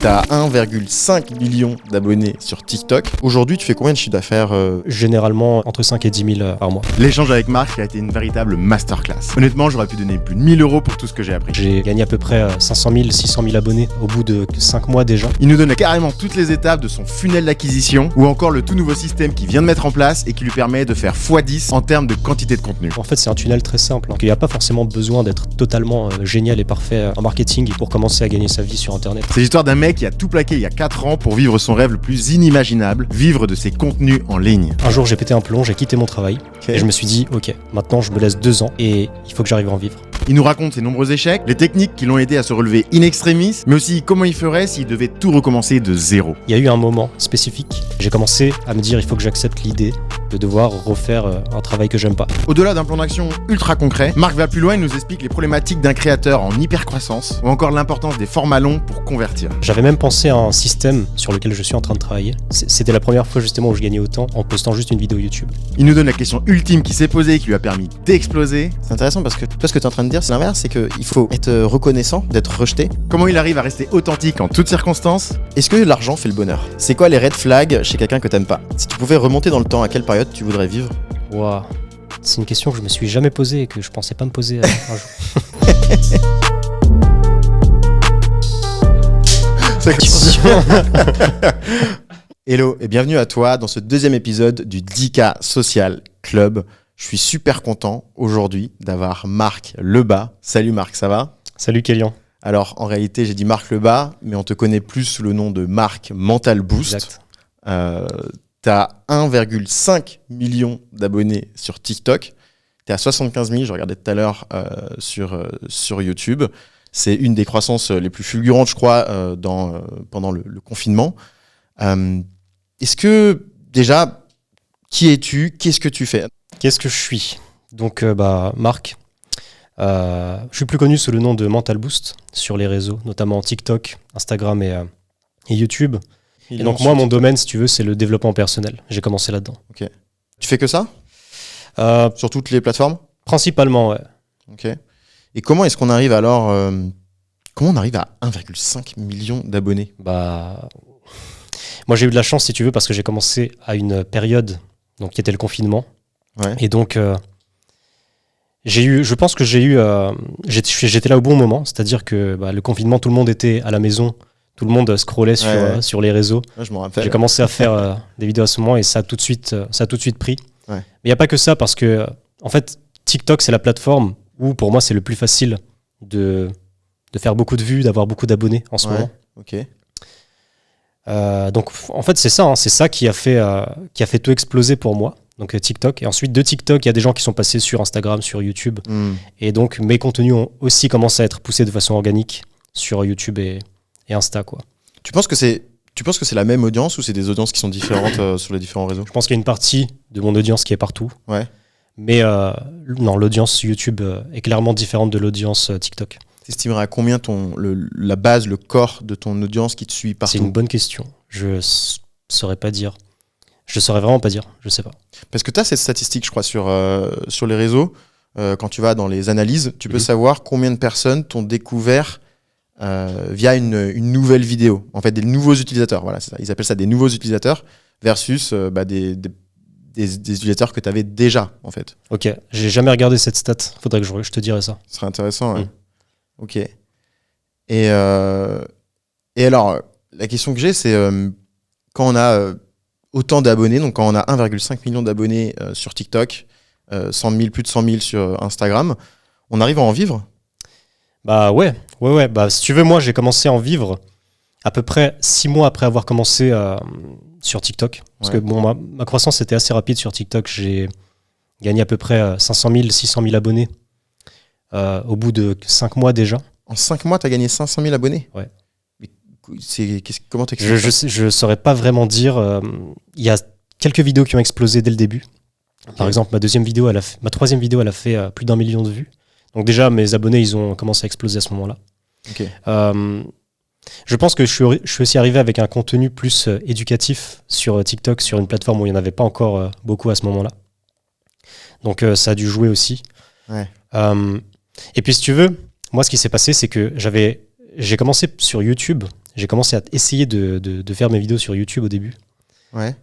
T'as 1,5 million d'abonnés sur TikTok. Aujourd'hui, tu fais combien de chiffre d'affaires Généralement entre 5 et 10 000 par mois. L'échange avec Marc a été une véritable masterclass. Honnêtement, j'aurais pu donner plus de 1000 € pour tout ce que j'ai appris. J'ai gagné à peu près 500 000, 600 000 abonnés au bout de 5 mois déjà. Il nous donne carrément toutes les étapes de son funnel d'acquisition ou encore le tout nouveau système qu'il vient de mettre en place et qui lui permet de faire x10 en termes de quantité de contenu. En fait, c'est un tunnel très simple. Il n'y a pas forcément besoin d'être totalement génial et parfait en marketing pour commencer à gagner sa vie sur Internet. C'est l'histoire d'un mec qui a tout plaqué il y a 4 ans pour vivre son rêve le plus inimaginable, vivre de ses contenus en ligne. Un jour, j'ai pété un plomb, j'ai quitté mon travail et je me suis dit, ok, maintenant je me laisse 2 ans et il faut que j'arrive à en vivre. Il nous raconte ses nombreux échecs, les techniques qui l'ont aidé à se relever in extremis, mais aussi comment il ferait s'il devait tout recommencer de zéro. Il y a eu un moment spécifique, j'ai commencé à me dire, il faut que j'accepte l'idée de devoir refaire un travail que j'aime pas. Au-delà d'un plan d'action ultra concret, Marc va plus loin et nous explique les problématiques d'un créateur en hyper-croissance ou encore l'importance des formats longs pour convertir. J'avais même pensé à un système sur lequel je suis en train de travailler. C'était la première fois justement où je gagnais autant en postant juste une vidéo YouTube. Il nous donne la question ultime qui s'est posée et qui lui a permis d'exploser. C'est intéressant parce que toi, ce que tu es en train de dire, c'est l'inverse, c'est qu'il faut être reconnaissant, d'être rejeté. Comment il arrive à rester authentique en toutes circonstances. Est-ce que l'argent fait le bonheur? C'est quoi les red flags chez quelqu'un que t'aimes pas? Si tu pouvais remonter dans le temps, à quelle période tu voudrais vivre? Waouh, c'est une question que je me suis jamais posée et que je pensais pas me poser un jour. Hello et bienvenue à toi dans ce deuxième épisode du 10K Social Club. Je suis super content aujourd'hui d'avoir Marc Lebas. Salut Marc, ça va? Salut Kélian. Alors en réalité j'ai dit Marc Lebas, mais on te connaît plus sous le nom de Marc Mental Boost. Exact. T'as 1,5 million d'abonnés sur TikTok. T'es à 75 000, je regardais tout à l'heure sur YouTube. C'est une des croissances les plus fulgurantes, je crois, pendant le confinement. Est-ce que, déjà, qui es-tu? Qu'est-ce que tu fais? Qu'est-ce que je suis? Donc, Marc. Je suis plus connu sous le nom de Mental Boost sur les réseaux, notamment TikTok, Instagram et YouTube. Et donc, moi, mon domaine, si tu veux, c'est le développement personnel. J'ai commencé là-dedans. Ok. Tu fais que ça? Sur toutes les plateformes? Principalement, ouais. Ok. Et comment est-ce qu'on arrive alors comment on arrive à 1,5 million d'abonnés? Moi j'ai eu de la chance si tu veux parce que j'ai commencé à une période donc, qui était le confinement. Ouais. Et donc j'étais là au bon moment, c'est-à-dire que le confinement, tout le monde était à la maison, tout le monde scrollait sur les réseaux. Ouais, je m'en rappelle. J'ai commencé à faire des vidéos à ce moment et ça a tout de suite pris. Ouais. Mais il n'y a pas que ça parce que en fait TikTok c'est la plateforme où pour moi c'est le plus facile de faire beaucoup de vues, d'avoir beaucoup d'abonnés en ce moment. Ok. Donc en fait c'est ça qui a fait tout exploser pour moi, donc TikTok. Et ensuite de TikTok il y a des gens qui sont passés sur Instagram, sur YouTube, et donc mes contenus ont aussi commencé à être poussés de façon organique sur YouTube et Insta quoi. Tu penses que c'est la même audience ou c'est des audiences qui sont différentes sur les différents réseaux? Je pense qu'il y a une partie de mon audience qui est partout. Ouais. Mais non, l'audience YouTube est clairement différente de l'audience TikTok. T'estimerais à combien la base, le corps de ton audience qui te suit partout? C'est une bonne question. Je saurais pas dire. Je saurais vraiment pas dire. Je sais pas. Parce que tu as cette statistique, je crois, sur les réseaux. Quand tu vas dans les analyses, tu peux savoir combien de personnes t'ont découvert via une nouvelle vidéo. En fait, des nouveaux utilisateurs. Voilà, c'est ça. Ils appellent ça des nouveaux utilisateurs versus des utilisateurs que tu avais déjà, en fait. Ok, j'ai jamais regardé cette stat. Faudrait que je te dirais ça. Ce serait intéressant, ouais. Ok. Et alors, la question que j'ai, c'est quand on a autant d'abonnés, donc quand on a 1,5 million d'abonnés sur TikTok, plus de 100 000 sur Instagram, on arrive à en vivre? Ouais. Si tu veux, moi, j'ai commencé à en vivre à peu près 6 mois après avoir commencé sur TikTok. Parce que ma croissance était assez rapide sur TikTok. J'ai gagné à peu près 500 000, 600 000 abonnés au bout de 5 mois déjà. En 5 mois, tu as gagné 500 000 abonnés? Ouais. Mais comment t'expliques ça? Je saurais pas vraiment dire. Il y a quelques vidéos qui ont explosé dès le début. Okay. Par exemple, ma troisième vidéo, elle a fait plus d'1 million de vues. Donc déjà, mes abonnés, ils ont commencé à exploser à ce moment-là. Okay. Je pense que je suis aussi arrivé avec un contenu plus éducatif sur TikTok, sur une plateforme où il n'y en avait pas encore beaucoup à ce moment-là. Donc ça a dû jouer aussi. Ouais. Et puis si tu veux, moi ce qui s'est passé, c'est que j'ai commencé sur YouTube j'ai commencé à essayer de faire mes vidéos sur YouTube au début. Ouais.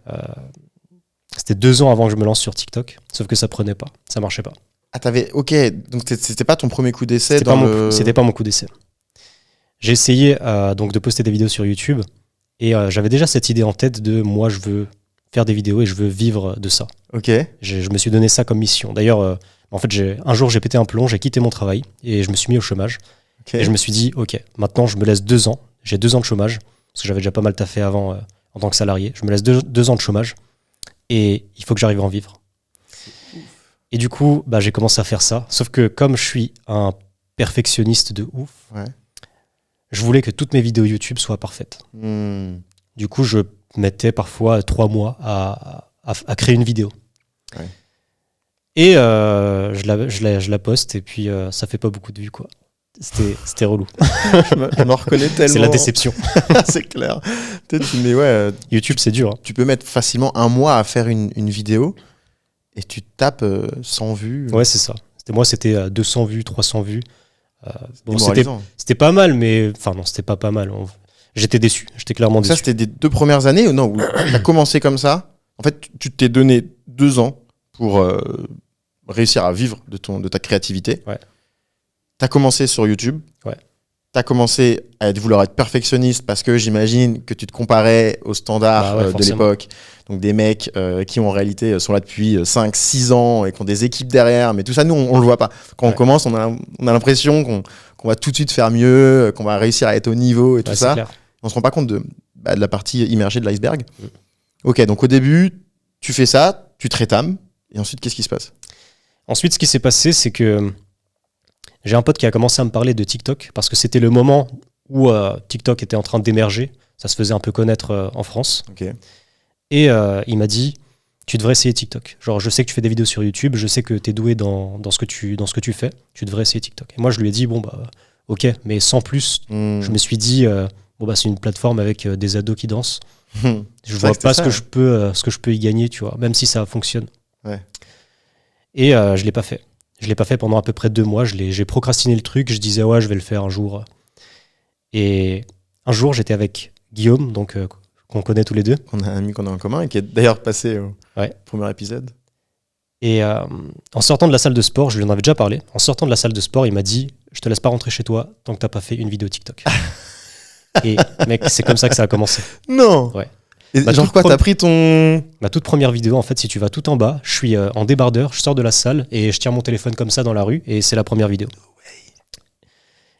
C'était 2 ans avant que je me lance sur TikTok, sauf que ça prenait pas, ça marchait pas. Ah, ok, donc c'était pas ton premier coup d'essai C'était pas mon coup d'essai. J'ai essayé donc de poster des vidéos sur YouTube et j'avais déjà cette idée en tête de moi je veux faire des vidéos et je veux vivre de ça. Ok. Je me suis donné ça comme mission. D'ailleurs, en fait, un jour j'ai pété un plomb, j'ai quitté mon travail et je me suis mis au chômage. Ok. Et je me suis dit, ok, maintenant je me laisse 2 ans. J'ai 2 ans de chômage parce que j'avais déjà pas mal taffé avant en tant que salarié. Je me laisse 2 ans de chômage et il faut que j'arrive à en vivre. Et du coup, bah, j'ai commencé à faire ça. Sauf que comme je suis un perfectionniste de ouf, Ouais. je voulais que toutes mes vidéos YouTube soient parfaites. Du coup, je mettais parfois 3 mois à créer une vidéo. Ouais. Et je la poste et puis ça fait pas beaucoup de vues, quoi. C'était relou. Je m'en reconnais tellement. C'est la déception. C'est clair. Mais ouais, YouTube, c'est dur. Hein. tu peux mettre facilement 1 mois à faire une vidéo et tu tapes 100 vues. Ouais, c'est ça. C'était 200 vues, 300 vues. Bon, Démoralisant. c'était pas mal, mais... Enfin, non, c'était pas mal. J'étais déçu. J'étais clairement Ça, déçu. c'était des 2 premières années ou non, où t'as commencé comme ça. En fait, tu t'es donné 2 ans pour réussir à vivre de ta créativité. Ouais. T'as commencé sur YouTube. Ouais. T'as commencé à vouloir être perfectionniste parce que j'imagine que tu te comparais aux standards Bah ouais, de forcément. l'époque. Donc des mecs qui en réalité sont là depuis 5-6 ans et qui ont des équipes derrière. Mais tout ça, nous, on le voit pas. Quand on Ouais. commence, on a l'impression qu'on va tout de suite faire mieux, qu'on va réussir à être au niveau et tout Ouais, ça. c'est clair. On se rend pas compte de la partie immergée de l'iceberg. Ok, donc au début, tu fais ça, tu te rétames, et ensuite, qu'est-ce qui se passe? Ensuite, ce qui s'est passé, c'est que j'ai un pote qui a commencé à me parler de TikTok parce que c'était le moment où TikTok était en train d'émerger. Ça se faisait un peu connaître en France. Ok. Et il m'a dit, tu devrais essayer TikTok. Genre, je sais que tu fais des vidéos sur YouTube, je sais que tu es doué dans ce que tu fais, tu devrais essayer TikTok. Et moi, je lui ai dit, bon, bah, ok, mais sans plus. Je me suis dit, bon, bah, c'est une plateforme avec des ados qui dansent. Je vois pas ce que je peux y gagner, tu vois, même si ça fonctionne. Ouais. Et je l'ai pas fait. Je l'ai pas fait pendant à peu près 2 mois. J'ai procrastiné le truc. Je disais, ouais, je vais le faire un jour. Et un jour, j'étais avec Guillaume, donc qu'on connaît tous les deux. On a un ami qu'on a en commun et qui est d'ailleurs passé au Ouais. premier épisode. Et en sortant de la salle de sport, je lui en avais déjà parlé. En sortant de la salle de sport, il m'a dit, je te laisse pas rentrer chez toi tant que t'as pas fait une vidéo TikTok. Et mec, c'est comme ça que ça a commencé. Non. Ouais. Et Bah, genre toute quoi, pro- t'as pris ton... Ma toute première vidéo, en fait, si tu vas tout en bas, je suis en débardeur, je sors de la salle et je tiens mon téléphone comme ça dans la rue et c'est la première vidéo.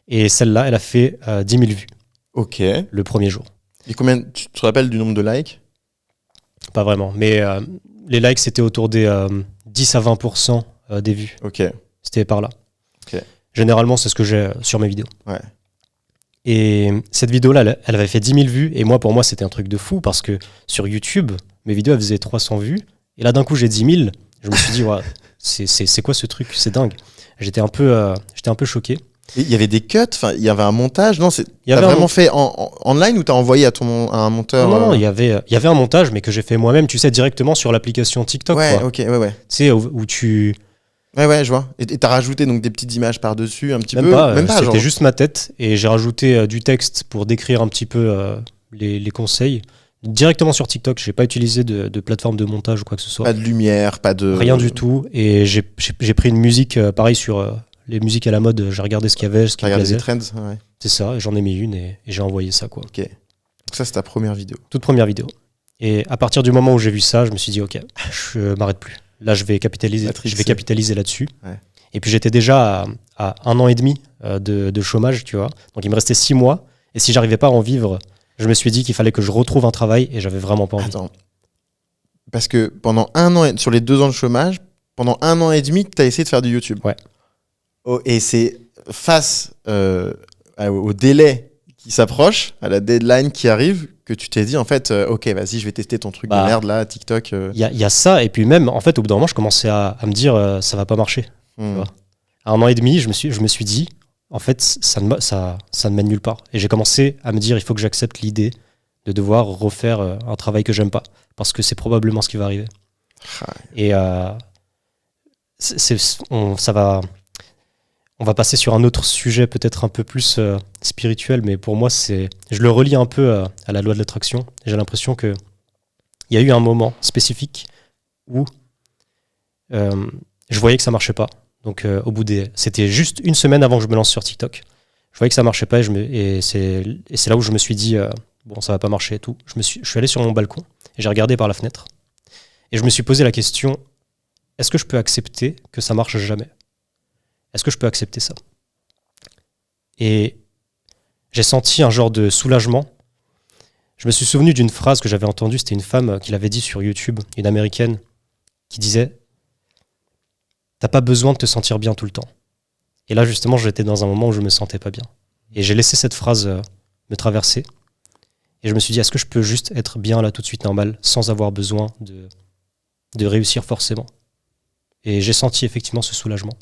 Et celle-là, elle a fait 10 000 vues Ok. le premier jour. Et combien, tu te rappelles du nombre de likes? Pas vraiment, mais les likes, c'était autour des 10 à 20% des vues. Ok. C'était par là. Ok. Généralement, c'est ce que j'ai sur mes vidéos. Ouais. Et cette vidéo-là, elle avait fait 10 000 vues. Et moi, pour moi, c'était un truc de fou parce que sur YouTube, mes vidéos, elles faisaient 300 vues. Et là, d'un coup, j'ai 10 000. Je me suis dit, ouais, c'est quoi ce truc? C'est dingue. J'étais un peu choqué. Et il y avait des cuts, enfin, il y avait un montage. Non, Il y t'as avait un vraiment fait en online ou t'as envoyé à un monteur? Non, il y avait un montage, mais que j'ai fait moi-même, tu sais, directement sur l'application TikTok. Ouais, quoi. ok, ouais. Tu sais, où tu... Ouais, je vois. Et t'as rajouté donc des petites images par-dessus, un petit Même peu? pas, genre. c'était juste ma tête. Et j'ai rajouté du texte pour décrire un petit peu les conseils. Directement sur TikTok, j'ai pas utilisé de plateforme de montage ou quoi que ce soit. Pas de lumière, pas de... Rien du tout. Et j'ai pris une musique, pareil, sur les musiques à la mode. J'ai regardé ce qu'il y avait, ce qui me Regarder plaisait. les trends, ouais. C'est ça, et j'en ai mis une et j'ai envoyé ça, quoi. Ok. Donc ça, c'est ta première vidéo. Toute première vidéo. Et à partir du moment où j'ai vu ça, je me suis dit, ok, je m'arrête plus. Là, je vais capitaliser là-dessus. Ouais. Et puis j'étais déjà à 1 an et demi de chômage, tu vois. Donc il me restait 6 mois. Et si j'arrivais pas à en vivre, je me suis dit qu'il fallait que je retrouve un travail et j'avais vraiment pas envie. Attends. Parce que pendant sur les 2 ans de chômage, pendant 1 an et demi, t'as essayé de faire du YouTube. Ouais. Oh, et c'est face au délai qui s'approche, à la deadline qui arrive, que tu t'es dit, en fait, ok, vas-y, je vais tester ton truc de merde là, TikTok. Il y a ça, et puis même, en fait, au bout d'un moment, je commençais à me dire, ça va pas marcher. Tu vois. À 1 an et demi, je me suis dit, en fait, ça ne mène nulle part. Et j'ai commencé à me dire, il faut que j'accepte l'idée de devoir refaire un travail que j'aime pas, parce que c'est probablement ce qui va arriver. Ah, Et On va passer sur un autre sujet peut-être un peu plus spirituel, mais pour moi, je le relie un peu à la loi de l'attraction. J'ai l'impression qu'il y a eu un moment spécifique où je voyais que ça marchait pas. Donc c'était juste une semaine avant que je me lance sur TikTok. Je voyais que ça marchait pas et c'est là où je me suis dit bon, ça va pas marcher et tout. Je suis allé sur mon balcon et j'ai regardé par la fenêtre et je me suis posé la question, est-ce que je peux accepter que ça marche jamais ? Est-ce que je peux accepter ça ? Et j'ai senti un genre de soulagement. Je me suis souvenu d'une phrase que j'avais entendue, c'était une femme qui l'avait dit sur YouTube, une américaine, qui disait « T'as pas besoin de te sentir bien tout le temps ». Et là, justement, j'étais dans un moment où je me sentais pas bien. Et j'ai laissé cette phrase me traverser. Et je me suis dit, est-ce que je peux juste être bien là tout de suite normal, sans avoir besoin de réussir forcément ? Et j'ai senti effectivement ce soulagement.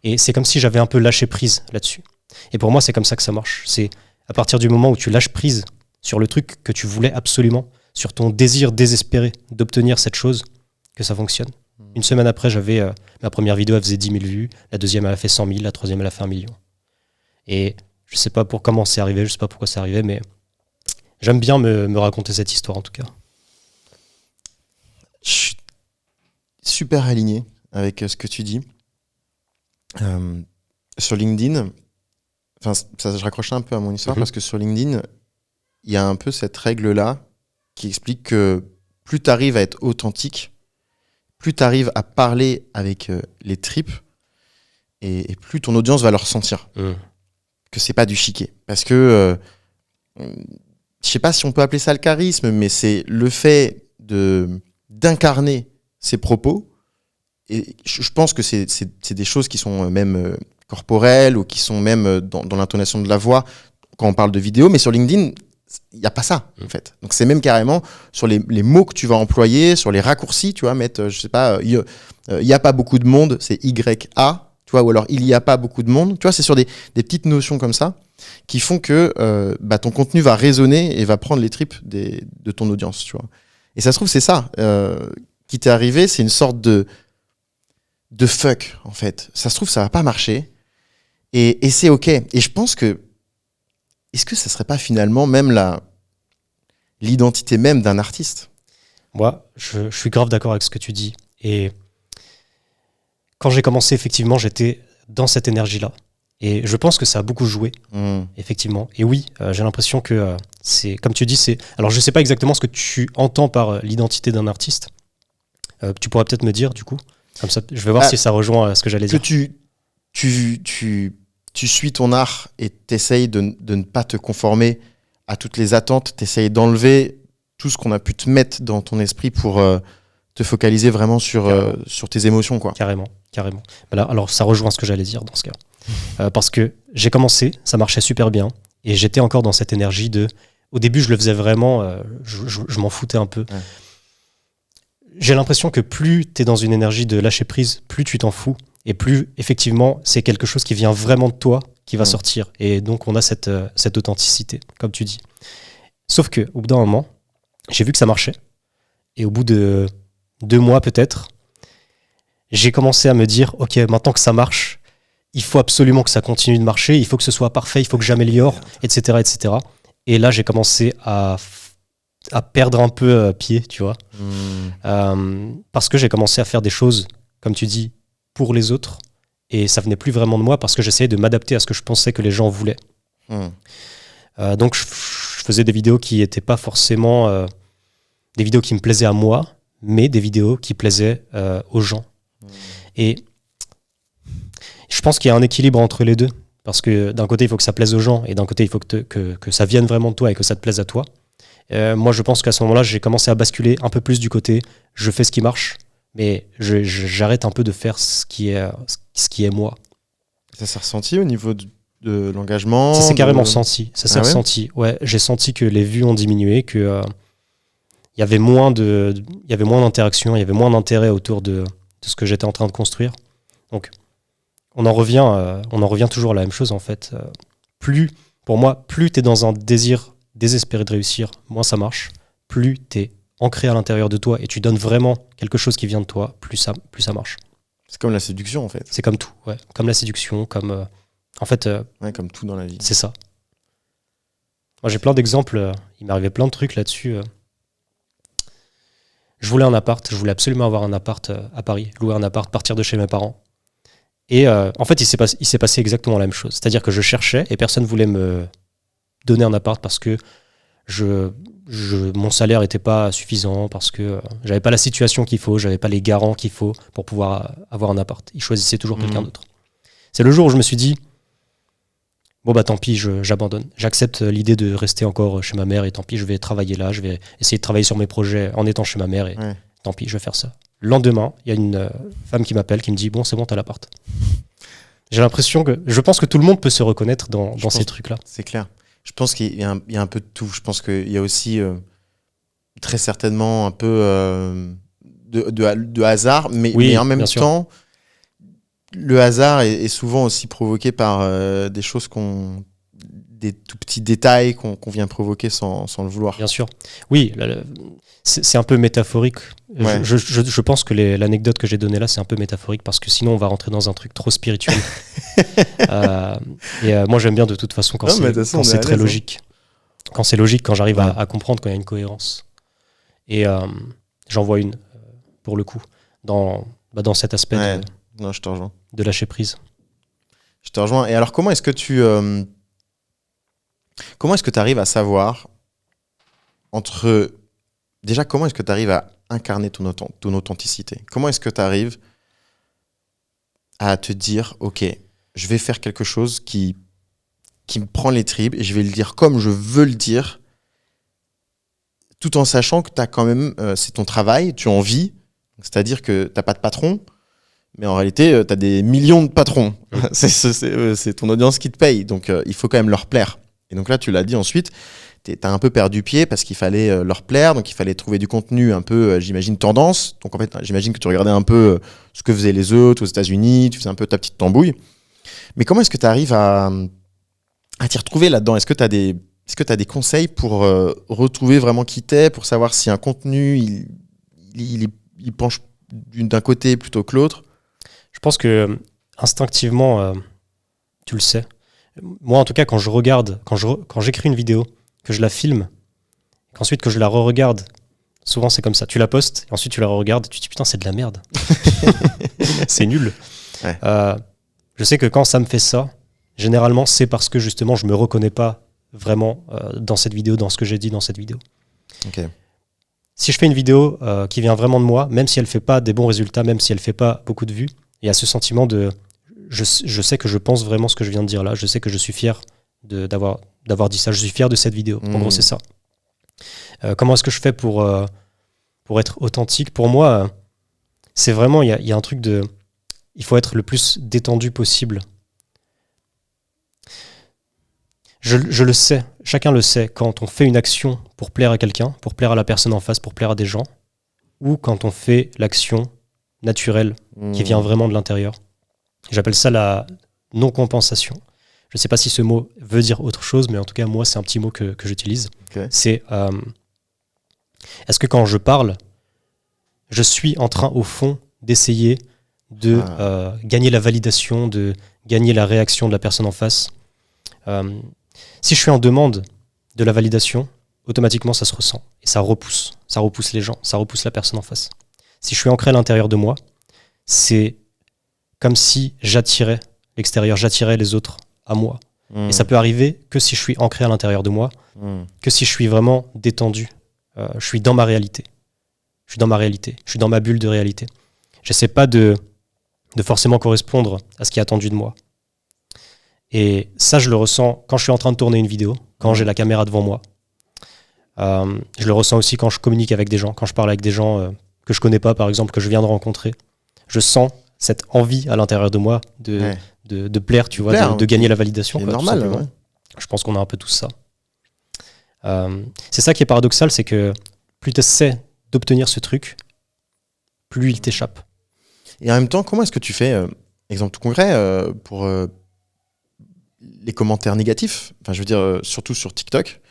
Et c'est comme si j'avais un peu lâché prise là-dessus. Et pour moi, c'est comme ça que ça marche. C'est à partir du moment où tu lâches prise sur le truc que tu voulais absolument, sur ton désir désespéré d'obtenir cette chose, que ça fonctionne. Une semaine après, ma première vidéo, elle faisait 10 000 vues, la deuxième, elle a fait 100 000, la troisième, elle a fait 1 million. Et je sais pas comment c'est arrivé, je sais pas pourquoi c'est arrivé, mais j'aime bien me raconter cette histoire en tout cas. Je suis super aligné avec ce que tu dis. Sur LinkedIn, je raccrochais un peu à mon histoire parce que sur LinkedIn, il y a un peu cette règle-là qui explique que plus tu arrives à être authentique, plus tu arrives à parler avec les tripes et plus ton audience va le ressentir. Que c'est pas du chiquet. Parce que je sais pas si on peut appeler ça le charisme, mais c'est le fait d'incarner ses propos. Et je pense que c'est des choses qui sont même corporelles ou qui sont même dans l'intonation de la voix quand on parle de vidéo. Mais sur LinkedIn, il n'y a pas ça, en fait. Donc, c'est même carrément sur les mots que tu vas employer, sur les raccourcis, tu vois, mettre, je sais pas, il n'y a pas beaucoup de monde, c'est YA, tu vois, ou alors il n'y a pas beaucoup de monde. Tu vois, c'est sur des petites notions comme ça qui font que ton contenu va résonner et va prendre les tripes de ton audience, tu vois. Et ça se trouve, c'est ça qui t'est arrivé, c'est une sorte de fuck, en fait. Ça se trouve, ça va pas marcher. Et c'est OK. Et je pense que est-ce que ça serait pas finalement même l'identité même d'un artiste ? Moi, je suis grave d'accord avec ce que tu dis. Et quand j'ai commencé, effectivement, j'étais dans cette énergie-là. Et je pense que ça a beaucoup joué, effectivement. Et oui, j'ai l'impression que c'est, comme tu dis, alors je sais pas exactement ce que tu entends par l'identité d'un artiste. Tu pourrais peut-être me dire, du coup. Comme ça, je vais voir si ça rejoint ce que j'allais dire. Que tu suis ton art et t'essayes de ne pas te conformer à toutes les attentes, t'essayes d'enlever tout ce qu'on a pu te mettre dans ton esprit pour te focaliser vraiment sur tes émotions, quoi. Carrément. Alors, ça rejoint ce que j'allais dire dans ce cas. Parce que j'ai commencé, ça marchait super bien, et j'étais encore dans cette énergie au début, je le faisais vraiment, je m'en foutais un peu. Ouais. J'ai l'impression que plus tu es dans une énergie de lâcher prise, plus tu t'en fous. Et plus, effectivement, c'est quelque chose qui vient vraiment de toi qui va sortir. Et donc, on a cette authenticité, comme tu dis. Sauf qu'au bout d'un moment, j'ai vu que ça marchait. Et au bout de 2 mois, peut-être, j'ai commencé à me dire, OK, maintenant que ça marche, il faut absolument que ça continue de marcher, il faut que ce soit parfait, il faut que j'améliore, etc., etc. Et là, j'ai commencé à perdre un peu pied, tu vois. Parce que j'ai commencé à faire des choses, comme tu dis, pour les autres, et ça venait plus vraiment de moi parce que j'essayais de m'adapter à ce que je pensais que les gens voulaient. Donc je faisais des vidéos qui n'étaient pas forcément des vidéos qui me plaisaient à moi, mais des vidéos qui plaisaient aux gens. Et je pense qu'il y a un équilibre entre les deux, parce que d'un côté il faut que ça plaise aux gens, et d'un côté il faut que ça vienne vraiment de toi et que ça te plaise à toi. Moi je pense qu'à ce moment-là j'ai commencé à basculer un peu plus du côté je fais ce qui marche, mais j'arrête un peu de faire ce qui est moi. Ça s'est ressenti au niveau de l'engagement? Ça s'est carrément senti. Ça s'est ressenti. Ouais, j'ai senti que les vues ont diminué, que il y avait moins d'interaction, il y avait moins d'intérêt autour de ce que j'étais en train de construire. Donc, on en revient toujours à la même chose en fait. Pour moi, plus t'es dans un désir désespéré de réussir, moins ça marche. Plus t'es ancré à l'intérieur de toi et tu donnes vraiment quelque chose qui vient de toi, plus ça marche. C'est comme la séduction, en fait. C'est comme tout, ouais. Comme la séduction, comme... en fait, Ouais, comme tout dans la vie. c'est ça. Moi, j'ai plein d'exemples. Il m'est arrivé plein de trucs là-dessus. Je voulais un appart. Je voulais absolument avoir un appart à Paris. Louer un appart, partir de chez mes parents. Et en fait, il s'est passé exactement la même chose. C'est-à-dire que je cherchais et personne ne voulait me donner un appart parce que mon salaire n'était pas suffisant, parce que j'avais pas la situation qu'il faut, j'avais pas les garants qu'il faut pour pouvoir avoir un appart. Ils choisissaient toujours quelqu'un d'autre. C'est le jour où je me suis dit, bon bah tant pis, j'abandonne. J'accepte l'idée de rester encore chez ma mère et tant pis, je vais travailler là, je vais essayer de travailler sur mes projets en étant chez ma mère et tant pis, je vais faire ça. Le lendemain, il y a une femme qui m'appelle, qui me dit, bon c'est bon, t'as l'appart. J'ai l'impression que, je pense que tout le monde peut se reconnaître dans ces trucs-là. C'est clair. Je pense qu'il y a un peu de tout. Je pense qu'il y a aussi très certainement un peu de hasard, mais en même temps, le hasard est souvent aussi provoqué par des choses des tout petits détails qu'on vient provoquer sans le vouloir. Bien sûr. Oui, c'est un peu métaphorique. Ouais. Je pense que l'anecdote que j'ai donnée là, c'est un peu métaphorique parce que sinon on va rentrer dans un truc trop spirituel. Moi j'aime bien de toute façon quand c'est très logique. Quand c'est logique, quand j'arrive à comprendre, quand il y a une cohérence. Et j'en vois une, pour le coup, dans cet aspect Non, je te rejoins. De lâcher prise. Je te rejoins. Et alors comment est-ce que tu arrives à savoir déjà, comment est-ce que tu arrives à incarner ton authenticité? Comment est-ce que tu arrives à te dire, ok, je vais faire quelque chose qui me prend les tripes et je vais le dire comme je veux le dire, tout en sachant que t'as quand même, c'est ton travail, tu en vis, c'est-à-dire que t'as pas de patron, mais en réalité, tu as des millions de patrons. C'est ton audience qui te paye, donc il faut quand même leur plaire. Et donc là, tu l'as dit ensuite, t'as un peu perdu pied parce qu'il fallait leur plaire, donc il fallait trouver du contenu un peu, j'imagine, tendance. Donc en fait, j'imagine que tu regardais un peu ce que faisaient les autres aux États-Unis, tu faisais un peu ta petite tambouille. Mais comment est-ce que tu arrives à t'y retrouver là-dedans? Est-ce que tu as des conseils pour retrouver vraiment qui t'es, pour savoir si un contenu, il penche d'un côté plutôt que l'autre? Je pense que instinctivement, tu le sais. Moi, en tout cas, quand je regarde, quand j'écris une vidéo, que je la filme, qu'ensuite que je la re-regarde, souvent c'est comme ça. Tu la postes, et ensuite tu la re-regardes, et tu te dis putain, c'est de la merde. C'est nul. Ouais. Je sais que quand ça me fait ça, généralement, c'est parce que justement, je me reconnais pas vraiment dans cette vidéo, dans ce que j'ai dit dans cette vidéo. Okay. Si je fais une vidéo qui vient vraiment de moi, même si elle fait pas des bons résultats, même si elle fait pas beaucoup de vues, il y a ce sentiment de je sais que je pense vraiment ce que je viens de dire là, je sais que je suis fier d'avoir dit ça, je suis fier de cette vidéo. En gros, c'est ça. Comment est-ce que je fais pour être authentique? Pour moi, c'est vraiment, il y a un truc de... Il faut être le plus détendu possible. Je le sais, chacun le sait, quand on fait une action pour plaire à quelqu'un, pour plaire à la personne en face, pour plaire à des gens, ou quand on fait l'action naturelle qui vient vraiment de l'intérieur. J'appelle ça la non-compensation. Je ne sais pas si ce mot veut dire autre chose, mais en tout cas, moi, c'est un petit mot que j'utilise. Okay. C'est, est-ce que quand je parle, je suis en train, au fond, d'essayer de gagner la validation, de gagner la réaction de la personne en face. Si je suis en demande de la validation, automatiquement, ça se ressent. Et ça repousse les gens, ça repousse la personne en face. Si je suis ancré à l'intérieur de moi, c'est comme si j'attirais l'extérieur, j'attirais les autres à moi. Et ça peut arriver que si je suis ancré à l'intérieur de moi, que si je suis vraiment détendu. Je suis dans ma réalité. Je suis dans ma bulle de réalité. J'essaie pas de forcément correspondre à ce qui est attendu de moi. Et ça, je le ressens quand je suis en train de tourner une vidéo, quand j'ai la caméra devant moi. Je le ressens aussi quand je communique avec des gens, quand je parle avec des gens que je connais pas, par exemple, que je viens de rencontrer. Je sens cette envie à l'intérieur de moi de plaire, tu vois, de gagner la validation. C'est quoi, normal. tout simplement. Je pense qu'on a un peu tous ça. C'est ça qui est paradoxal, c'est que plus tu essaies d'obtenir ce truc, plus il t'échappe. Et en même temps, comment est-ce que tu fais, exemple tout concret, pour les commentaires négatifs? Enfin, je veux dire, surtout sur TikTok.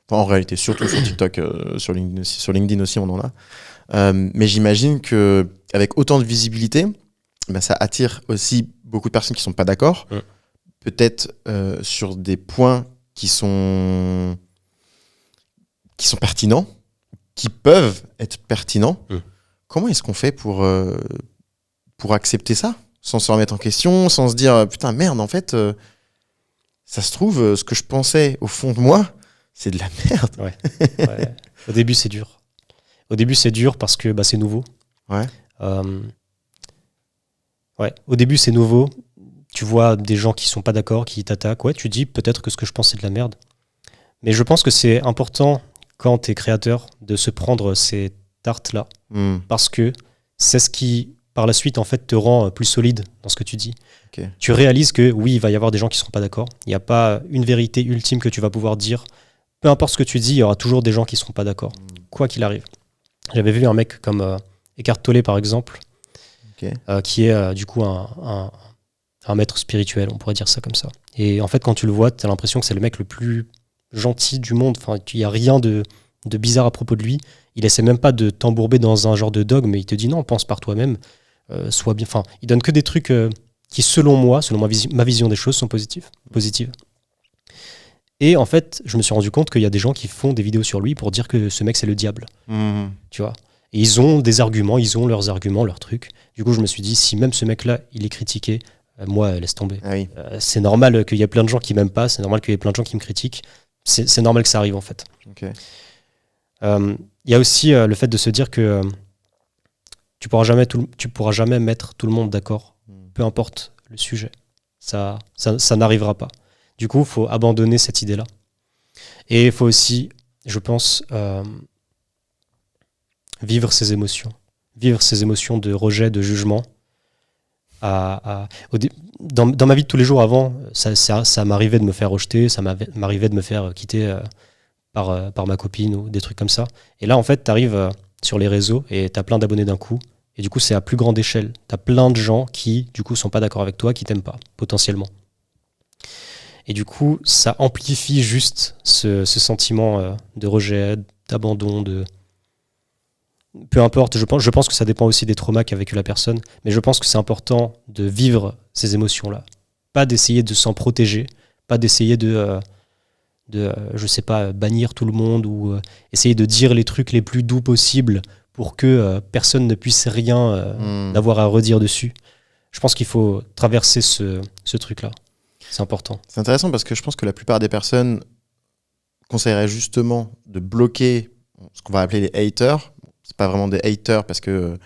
Enfin, en réalité, surtout sur TikTok, sur LinkedIn aussi, on en a. Mais j'imagine qu'avec autant de visibilité, ben, ça attire aussi beaucoup de personnes qui sont pas d'accord. Mm. Peut-être sur des points qui sont pertinents, qui peuvent être pertinents. Mm. Comment est-ce qu'on fait pour accepter ça, sans se remettre en question, sans se dire putain merde, en fait, ça se trouve, ce que je pensais au fond de moi, c'est de la merde. Ouais. Au début, c'est dur. Au début, c'est dur parce que c'est nouveau. Ouais. Ouais. Au début, c'est nouveau. Tu vois des gens qui sont pas d'accord, qui t'attaquent. Ouais, tu dis peut-être que ce que je pense, c'est de la merde. Mais je pense que c'est important, quand tu es créateur, de se prendre ces tartes-là. Mm. Parce que c'est ce qui, par la suite, en fait, te rend plus solide dans ce que tu dis. Ok. Tu réalises que, oui, il va y avoir des gens qui seront pas d'accord. Il n'y a pas une vérité ultime que tu vas pouvoir dire. Peu importe ce que tu dis, il y aura toujours des gens qui seront pas d'accord, quoi qu'il arrive. J'avais vu un mec comme Eckhart Tolle, par exemple, qui est du coup un maître spirituel, on pourrait dire ça comme ça. Et en fait, quand tu le vois, tu as l'impression que c'est le mec le plus gentil du monde. Enfin, il n'y a rien de bizarre à propos de lui. Il essaie même pas de t'embourber dans un genre de dogme, mais il te dit non, pense par toi-même, sois bien. Enfin, il donne que des trucs qui, selon moi, selon ma vision des choses, sont positives. Et en fait, je me suis rendu compte qu'il y a des gens qui font des vidéos sur lui pour dire que ce mec, c'est le diable. Mm. Tu vois. Et ils ont des arguments, leurs arguments, leurs trucs. Du coup, je me suis dit, si même ce mec-là, il est critiqué, moi, laisse tomber. Ah oui. C'est normal qu'il y ait plein de gens qui m'aiment pas, c'est normal qu'il y ait plein de gens qui me critiquent. C'est normal que ça arrive, en fait. Ok. Il y a aussi le fait de se dire que tu pourras jamais mettre tout le monde d'accord, peu importe le sujet. Ça n'arrivera pas. Du coup, il faut abandonner cette idée-là. Et il faut aussi, je pense, vivre ses émotions. Vivre ses émotions de rejet, de jugement. Dans ma vie de tous les jours avant, ça m'arrivait de me faire rejeter, ça m'arrivait de me faire quitter par ma copine ou des trucs comme ça. Et là, en fait, tu arrives sur les réseaux et tu as plein d'abonnés d'un coup. Et du coup, c'est à plus grande échelle. Tu as plein de gens qui, du coup, sont pas d'accord avec toi, qui t'aiment pas, potentiellement. Et du coup, ça amplifie juste ce sentiment de rejet, d'abandon, peu importe, je pense que ça dépend aussi des traumas qu'a vécu la personne, mais je pense que c'est important de vivre ces émotions-là. Pas d'essayer de s'en protéger, pas d'essayer de je sais pas, bannir tout le monde ou essayer de dire les trucs les plus doux possibles pour que personne ne puisse rien d'avoir à redire dessus. Je pense qu'il faut traverser ce truc-là. C'est important. C'est intéressant parce que je pense que la plupart des personnes conseilleraient justement de bloquer ce qu'on va appeler les haters. C'est pas vraiment des haters parce que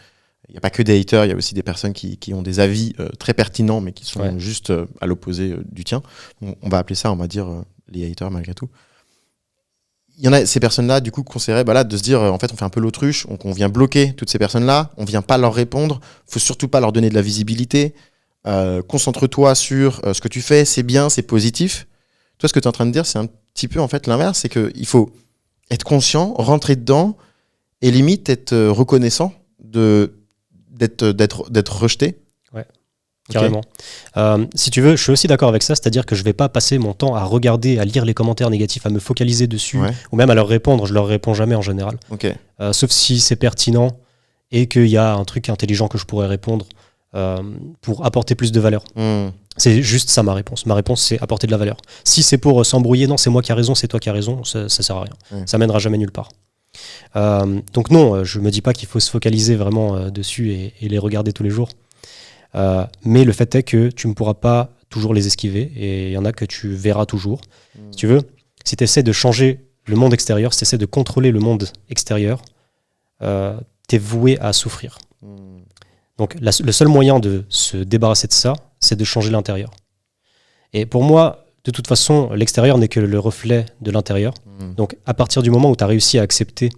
il n'y a pas que des haters, il y a aussi des personnes qui ont des avis très pertinents mais qui sont juste à l'opposé du tien. On va appeler ça, on va dire, les haters malgré tout. Il y en a ces personnes-là, du coup, conseilleraient de se dire, en fait, on fait un peu l'autruche, on vient bloquer toutes ces personnes-là, on vient pas leur répondre, faut surtout pas leur donner de la visibilité. Concentre-toi sur ce que tu fais, c'est bien, c'est positif. Toi, ce que tu es en train de dire, c'est un petit peu en fait l'inverse, c'est qu'il faut être conscient, rentrer dedans et limite être reconnaissant d'être rejeté. Ouais, carrément. Si tu veux, je suis aussi d'accord avec ça, c'est-à-dire que je vais pas passer mon temps à regarder, à lire les commentaires négatifs, à me focaliser dessus, ou même à leur répondre. Je leur réponds jamais en général. Okay. Sauf si c'est pertinent et qu'il y a un truc intelligent que je pourrais répondre pour apporter plus de valeur. C'est juste ça ma réponse. Ma réponse, c'est apporter de la valeur. Si c'est pour s'embrouiller, non, c'est moi qui ai raison, c'est toi qui as raison, ça sert à rien. Ça mènera jamais nulle part. Donc non, je me dis pas qu'il faut se focaliser vraiment dessus et les regarder tous les jours. Mais le fait est que tu ne pourras pas toujours les esquiver et il y en a que tu verras toujours. Si tu veux, si tu essaies de changer le monde extérieur, si tu essaies de contrôler le monde extérieur, tu es voué à souffrir. Donc le seul moyen de se débarrasser de ça, c'est de changer l'intérieur. Et pour moi, de toute façon, l'extérieur n'est que le reflet de l'intérieur. Donc à partir du moment où tu as réussi à accepter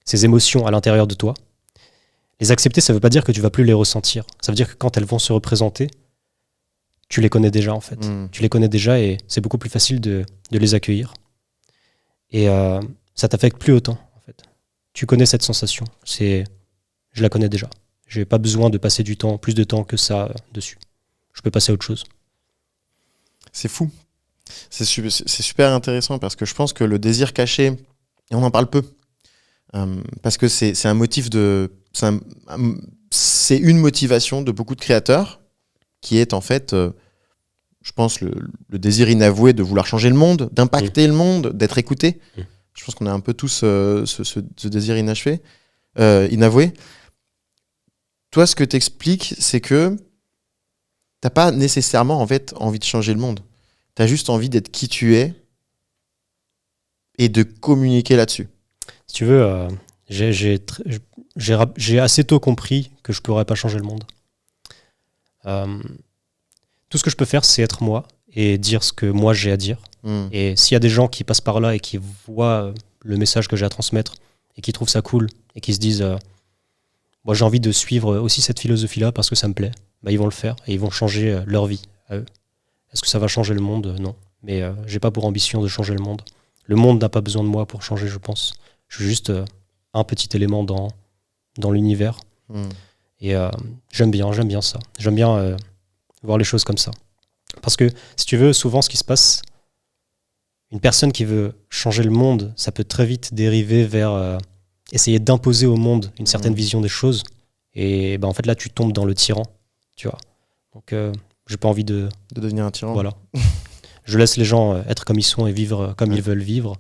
ces émotions à l'intérieur de toi, les accepter, ça ne veut pas dire que tu vas plus les ressentir. Ça veut dire que quand elles vont se représenter, tu les connais déjà en fait. Tu les connais déjà et c'est beaucoup plus facile de les accueillir. Et ça t'affecte plus autant en fait. Tu connais cette sensation. Je la connais déjà. Je n'ai pas besoin de passer plus de temps que ça dessus. Je peux passer à autre chose. C'est fou. C'est super intéressant parce que je pense que le désir caché, et on en parle peu, parce que c'est un motif de... C'est c'est une motivation de beaucoup de créateurs qui est en fait, je pense, le désir inavoué de vouloir changer le monde, d'impacter le monde, d'être écouté. Je pense qu'on a un peu tous ce désir inavoué. Toi, ce que t'expliques, c'est que t'as pas nécessairement en fait envie de changer le monde. T'as juste envie d'être qui tu es et de communiquer là-dessus. Si tu veux, j'ai assez tôt compris que je pourrais pas changer le monde. Tout ce que je peux faire, c'est être moi et dire ce que moi j'ai à dire. Et s'il y a des gens qui passent par là et qui voient le message que j'ai à transmettre et qui trouvent ça cool et qui se disent moi j'ai envie de suivre aussi cette philosophie-là parce que ça me plaît, bah, ils vont le faire et ils vont changer leur vie à eux. Est-ce que ça va changer le monde ? Non. Mais j'ai pas pour ambition de changer le monde. Le monde n'a pas besoin de moi pour changer, je pense. Je suis juste un petit élément dans l'univers. Et j'aime bien ça. J'aime bien voir les choses comme ça. Parce que, si tu veux, souvent, ce qui se passe, une personne qui veut changer le monde, ça peut très vite dériver vers essayer d'imposer au monde une certaine vision des choses. Et en fait, là, tu tombes dans le tyran, tu vois. Donc, j'ai pas envie de devenir un tyran. Voilà. Je laisse les gens être comme ils sont et vivre comme ils veulent vivre.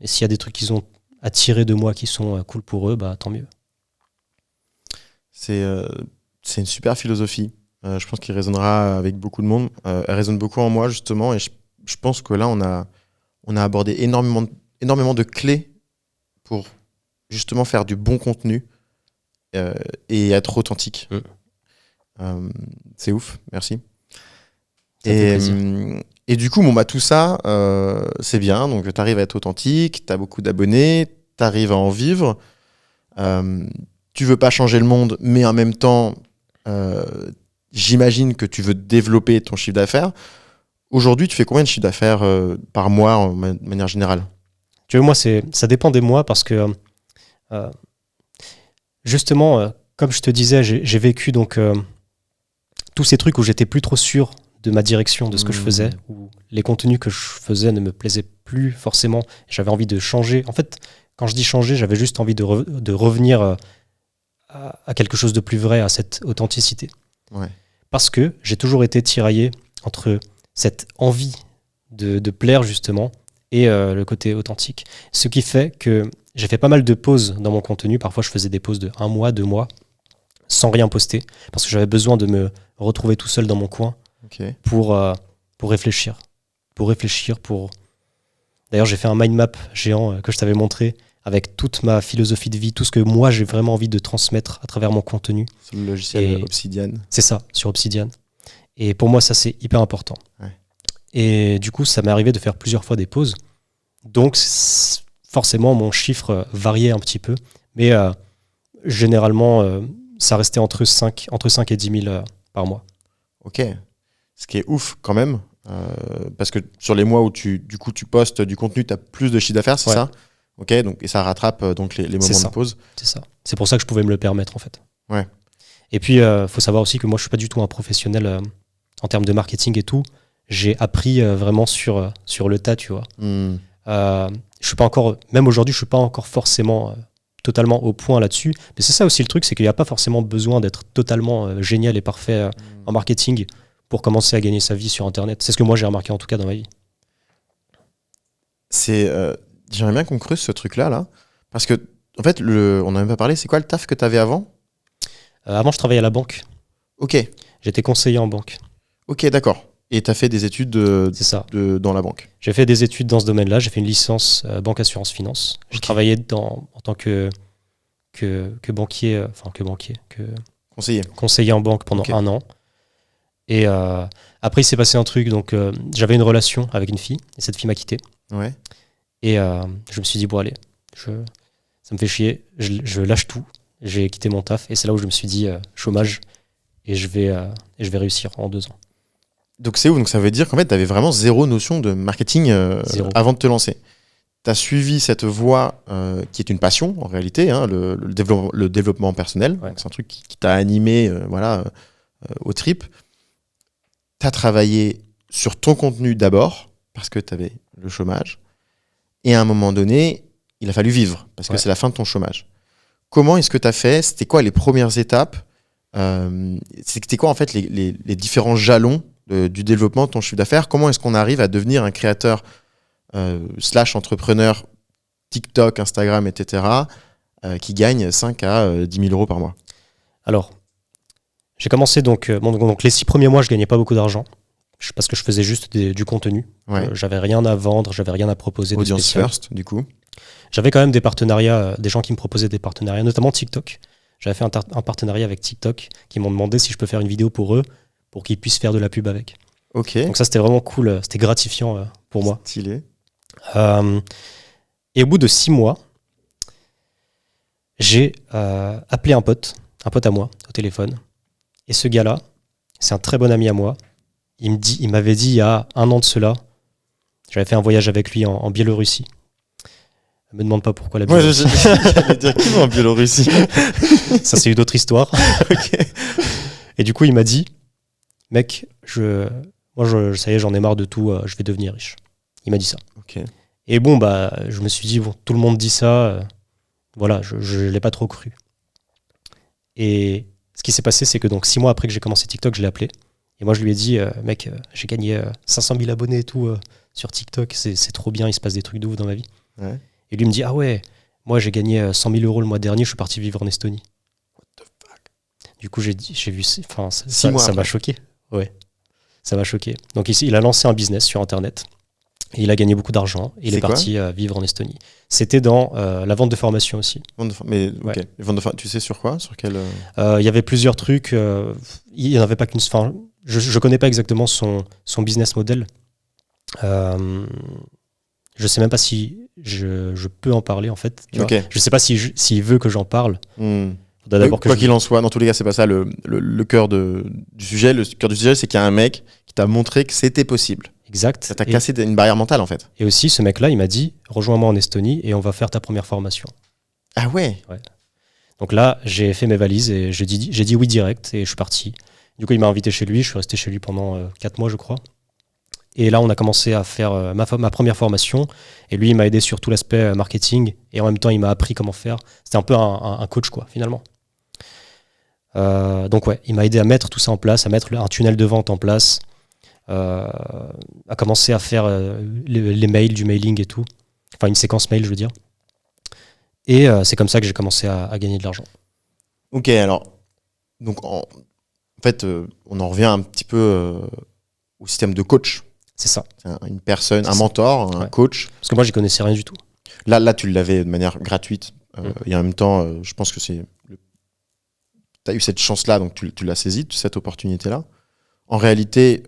Et s'il y a des trucs qu'ils ont à tirer de moi qui sont cool pour eux, bah tant mieux. C'est une super philosophie. Je pense qu'il résonnera avec beaucoup de monde. Elle résonne beaucoup en moi, justement. Et je pense que là, on a abordé énormément de clés pour justement faire du bon contenu et être authentique. C'est ouf, merci. Et du coup, tout ça, c'est bien. Donc, tu arrives à être authentique, tu as beaucoup d'abonnés, tu arrives à en vivre. Tu veux pas changer le monde, mais en même temps, j'imagine que tu veux développer ton chiffre d'affaires. Aujourd'hui, tu fais combien de chiffre d'affaires par mois, de manière générale ? Tu vois, moi, ça dépend des mois parce que, justement, comme je te disais, j'ai vécu donc tous ces trucs où j'étais plus trop sûr de ma direction, de ce que je faisais, où les contenus que je faisais ne me plaisaient plus forcément. J'avais envie de changer. En fait, quand je dis changer, j'avais juste envie de revenir à quelque chose de plus vrai, à cette authenticité. Ouais. Parce que j'ai toujours été tiraillé entre cette envie de plaire justement et le côté authentique. Ce qui fait que j'ai fait pas mal de pauses dans mon contenu. Parfois, je faisais des pauses de 1 mois, 2 mois, sans rien poster, parce que j'avais besoin de me retrouver tout seul dans mon coin. Okay. Pour réfléchir. D'ailleurs, j'ai fait un mind map géant que je t'avais montré avec toute ma philosophie de vie, tout ce que moi j'ai vraiment envie de transmettre à travers mon contenu. Sur le logiciel Obsidian. C'est ça, sur Obsidian. Et pour moi, ça c'est hyper important. Ouais. Et du coup, ça m'est arrivé de faire plusieurs fois des pauses. Donc, forcément, mon chiffre variait un petit peu. Mais généralement, ça restait entre 5 et 10 000 par mois. Ok. Ce qui est ouf quand même, parce que sur les mois où tu postes du contenu, tu as plus de chiffre d'affaires, c'est ça ? Ok, donc, et ça rattrape donc les moments de pause. C'est ça. C'est pour ça que je pouvais me le permettre en fait. Ouais. Et puis, faut savoir aussi que moi, je suis pas du tout un professionnel en termes de marketing et tout. J'ai appris vraiment sur le tas, tu vois. Je suis pas encore, même aujourd'hui, je suis pas encore forcément totalement au point là-dessus. Mais c'est ça aussi le truc, c'est qu'il n'y a pas forcément besoin d'être totalement génial et parfait en marketing pour commencer à gagner sa vie sur Internet. C'est ce que moi j'ai remarqué en tout cas dans ma vie. J'aimerais bien qu'on creuse ce truc-là, là. Parce que, en fait, on n'a même pas parlé, c'est quoi le taf que tu avais avant ? Avant, je travaillais à la banque. Ok. J'étais conseiller en banque. Ok, d'accord. Et tu as fait des études dans la banque ? J'ai fait des études dans ce domaine-là. J'ai fait une licence banque assurance finance. Okay. J'ai travaillé en tant que banquier, conseiller en banque pendant 1 an. Et après, il s'est passé un truc. Donc, j'avais une relation avec une fille. Et cette fille m'a quitté. Ouais. Et je me suis dit, bon, allez, ça me fait chier. Je lâche tout. J'ai quitté mon taf. Et c'est là où je me suis dit, chômage. Et je vais réussir en 2 ans. Donc, c'est ouf. Donc, ça veut dire qu'en fait, tu avais vraiment zéro notion de marketing avant de te lancer. Tu as suivi cette voie qui est une passion, en réalité, hein, le développement personnel. Ouais. C'est un truc qui t'a animé au trip. Tu as travaillé sur ton contenu d'abord, parce que tu avais le chômage. Et à un moment donné, il a fallu vivre, parce que c'est la fin de ton chômage. comment est-ce que tu as fait? C'était quoi les premières étapes? C'était quoi en fait les différents jalons du développement de ton chiffre d'affaires? Comment est-ce qu'on arrive à devenir un créateur / entrepreneur TikTok, Instagram, etc. Qui gagne 5 à 10 000 euros par mois? Alors, j'ai commencé donc les 6 premiers mois, je gagnais pas beaucoup d'argent parce que je faisais juste du contenu. Ouais. J'avais rien à vendre, j'avais rien à proposer de Audience spécial. first, du coup. J'avais quand même des partenariats, des gens qui me proposaient des partenariats, notamment TikTok. J'avais fait un partenariat avec TikTok qui m'ont demandé si je peux faire une vidéo pour eux, pour qu'ils puissent faire de la pub avec. Ok. Donc ça, c'était vraiment cool, c'était gratifiant pour moi. Stylé. Et au bout de 6 mois, j'ai appelé un pote à moi au téléphone. Et ce gars-là, c'est un très bon ami à moi. Il m'avait dit il y a 1 an de cela, j'avais fait un voyage avec lui en Biélorussie. Ne me demande pas pourquoi la Biélorussie. J'allais dire qui va en Biélorussie? Ça, c'est une autre histoire. Ok. Et du coup, il m'a dit, mec, ça y est, j'en ai marre de tout, je vais devenir riche. Il m'a dit ça. Ok. Et bon, je me suis dit, bon, tout le monde dit ça, voilà, je ne l'ai pas trop cru. Et ce qui s'est passé, c'est que donc 6 mois après que j'ai commencé TikTok, je l'ai appelé. Et moi, je lui ai dit, mec, j'ai gagné 500 000 abonnés et tout sur TikTok, c'est trop bien, il se passe des trucs de ouf dans ma vie. Ouais. Et lui me dit, ah ouais, moi j'ai gagné 100 000 euros le mois dernier, je suis parti vivre en Estonie. What the fuck? Du coup, j'ai vu, enfin, 6 mois ça m'a après. choqué. Ouais, ça m'a choqué. Donc ici, il a lancé un business sur Internet. Et il a gagné beaucoup d'argent. Et il est C'est quoi? parti vivre en Estonie. C'était dans la vente de formation aussi. Mais ok. Ouais. Tu sais sur quoi? Sur quel Il y avait plusieurs trucs. Il n'y en avait pas qu'une. Enfin, je ne connais pas exactement son business model. Je ne sais même pas si je peux en parler en fait. Tu Ok. vois. Je ne sais pas s'il veut que j'en parle. Faudra d'abord que Quoi je- qu'il en soit, dans tous les cas, c'est pas ça le cœur du sujet. Le cœur du sujet, c'est qu'il y a un mec qui t'a montré que c'était possible. Exact. Ça t'a cassé une barrière mentale, en fait. Et aussi, ce mec-là, il m'a dit, rejoins-moi en Estonie et on va faire ta première formation. Ah ouais? Donc là, j'ai fait mes valises et j'ai dit oui direct et je suis parti. Du coup, il m'a invité chez lui. Je suis resté chez lui pendant 4 mois, je crois. Et là, on a commencé à faire ma première formation. Et lui, il m'a aidé sur tout l'aspect marketing. Et en même temps, il m'a appris comment faire. C'était un peu un coach, quoi, finalement. Donc ouais, il m'a aidé à mettre tout ça en place, à mettre un tunnel de vente en place, à commencer à faire les mails, du mailing et tout. Enfin, une séquence mail, je veux dire. Et c'est comme ça que j'ai commencé à gagner de l'argent. Ok, alors, donc en fait, on en revient un petit peu au système de coach. C'est ça. C'est une personne, C'est un ça. mentor, un Ouais. coach. Parce que moi, j'y connaissais rien du tout. Là, tu l'avais de manière gratuite. Et en même temps, je pense que tu as eu cette chance-là, donc tu l'as saisie, cette opportunité-là. En réalité,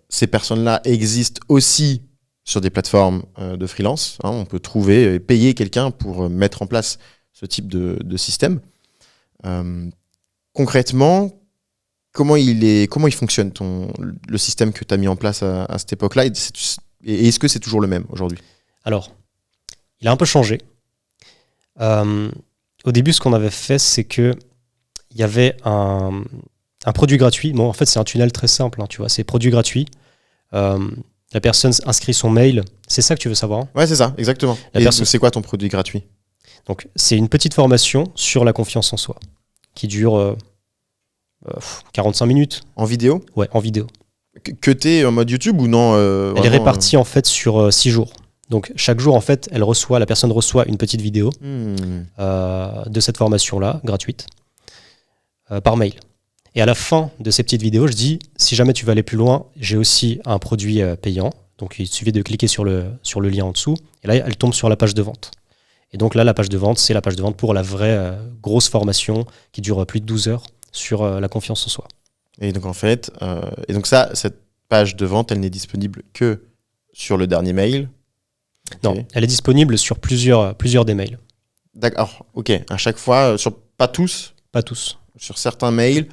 ces personnes-là existent aussi sur des plateformes de freelance. Hein. On peut trouver et payer quelqu'un pour mettre en place ce type de système. Concrètement, comment il fonctionne le système que tu as mis en place à cette époque-là, et est-ce que c'est toujours le même aujourd'hui? Alors, il a un peu changé. Au début, ce qu'on avait fait, c'est que il y avait un produit gratuit. Bon, en fait, c'est un tunnel très simple, hein, tu vois. C'est produit gratuit. La personne inscrit son mail. C'est ça que tu veux savoir, hein? Ouais, c'est ça, exactement. La Et personne- c'est quoi ton produit gratuit? Donc, c'est une petite formation sur la confiance en soi qui dure 45 minutes. En vidéo? Ouais, en vidéo. Que t'es en mode YouTube ou non? Elle est répartie en fait sur 6 jours. Donc, chaque jour, en fait, la personne reçoit une petite vidéo de cette formation-là, gratuite, par mail. Et à la fin de ces petites vidéos, je dis, si jamais tu veux aller plus loin, j'ai aussi un produit payant. Donc, il suffit de cliquer sur le lien en dessous. Et là, elle tombe sur la page de vente. Et donc là, la page de vente, c'est la page de vente pour la vraie grosse formation qui dure plus de 12 heures sur la confiance en soi. Et donc en fait, cette page de vente, elle n'est disponible que sur le dernier mail. Non, Ok. elle est disponible sur plusieurs des mails. D'accord, ok. À chaque fois, pas tous, Pas tous. sur certains mails,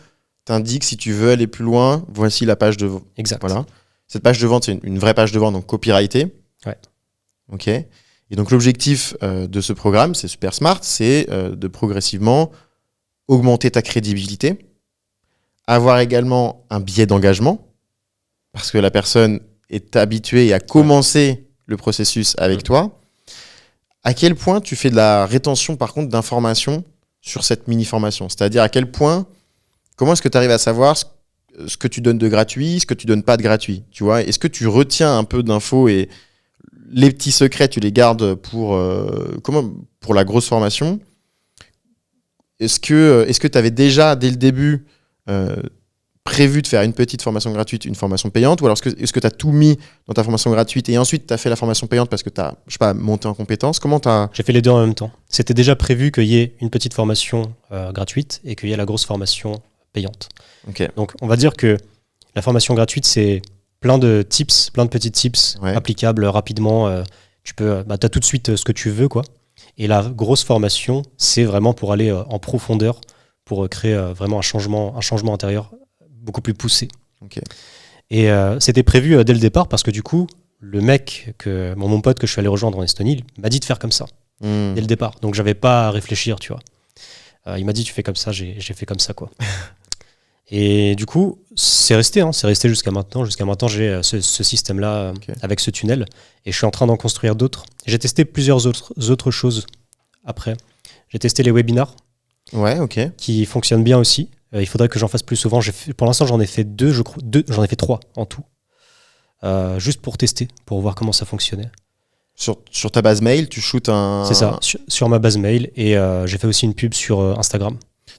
t'indiques si tu veux aller plus loin, voici la page de vente. Exact. Voilà. Cette page de vente, c'est une vraie page de vente, donc copyrightée. Ouais. Ok. Et donc l'objectif de ce programme, c'est super smart, c'est de progressivement augmenter ta crédibilité, avoir également un biais d'engagement, parce que la personne est habituée et a commencé le processus avec toi. À quel point tu fais de la rétention, par contre, d'informations sur cette mini-formation? C'est-à-dire à quel point, comment est-ce que tu arrives à savoir ce que tu donnes de gratuit, ce que tu donnes pas de gratuit, tu vois? Est-ce que tu retiens un peu d'infos et les petits secrets, tu les gardes pour la grosse formation? Est-ce que tu avais déjà, dès le début, prévu de faire une petite formation gratuite, une formation payante, ou alors est-ce que tu as tout mis dans ta formation gratuite et ensuite tu as fait la formation payante parce que tu as, je sais pas, monté en compétences? Comment tu as... J'ai fait les deux en même temps. C'était déjà prévu qu'il y ait une petite formation gratuite et qu'il y ait la grosse formation payante. Ok. Donc, on va dire que la formation gratuite, c'est plein de tips, plein de petits tips applicables rapidement. Tu as tout de suite ce que tu veux, quoi. Et la grosse formation, c'est vraiment pour aller en profondeur, pour créer vraiment un changement intérieur beaucoup plus poussé. Okay. Et c'était prévu dès le départ parce que du coup, le mec, mon pote que je suis allé rejoindre en Estonie, il m'a dit de faire comme ça, dès le départ. Donc j'avais pas à réfléchir, tu vois. Il m'a dit tu fais comme ça, j'ai fait comme ça, quoi. Et du coup, c'est resté jusqu'à maintenant. Jusqu'à maintenant, j'ai ce système-là avec ce tunnel et je suis en train d'en construire d'autres. J'ai testé plusieurs autres choses après. J'ai testé les webinars qui fonctionnent bien aussi. Il faudrait que j'en fasse plus souvent. Pour l'instant, j'en ai fait deux, je crois. J'en ai fait 3 en tout. Juste pour tester, pour voir comment ça fonctionnait. Sur ta base mail, tu shootes un... C'est ça, sur ma base mail. Et j'ai fait aussi une pub sur Instagram,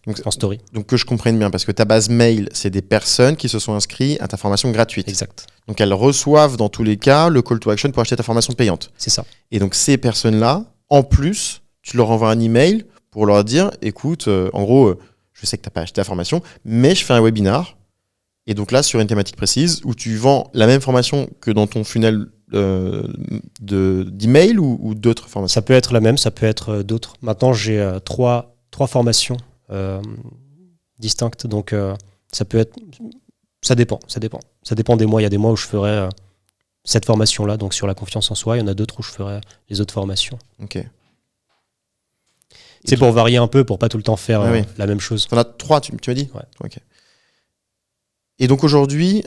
donc en story. Donc que je comprenne bien, parce que ta base mail, c'est des personnes qui se sont inscrites à ta formation gratuite. Exact. Donc elles reçoivent dans tous les cas le call to action pour acheter ta formation payante. C'est ça. Et donc ces personnes-là, en plus, tu leur envoies un email pour leur dire, écoute, en gros... je sais que tu n'as pas acheté la formation, mais je fais un webinar. Et donc là, sur une thématique précise, où tu vends la même formation que dans ton funnel d'email ou d'autres formations? Ça peut être la même, ça peut être d'autres. Maintenant, j'ai trois formations distinctes. Donc, ça peut être... Ça dépend. Ça dépend des mois. Il y a des mois où je ferai cette formation-là, donc sur la confiance en soi. Il y en a d'autres où je ferai les autres formations. Ok. C'est pour varier un peu, pour pas tout le temps faire la même chose. T'en as 3, tu m'as dit? Ouais. Ok. Et donc aujourd'hui,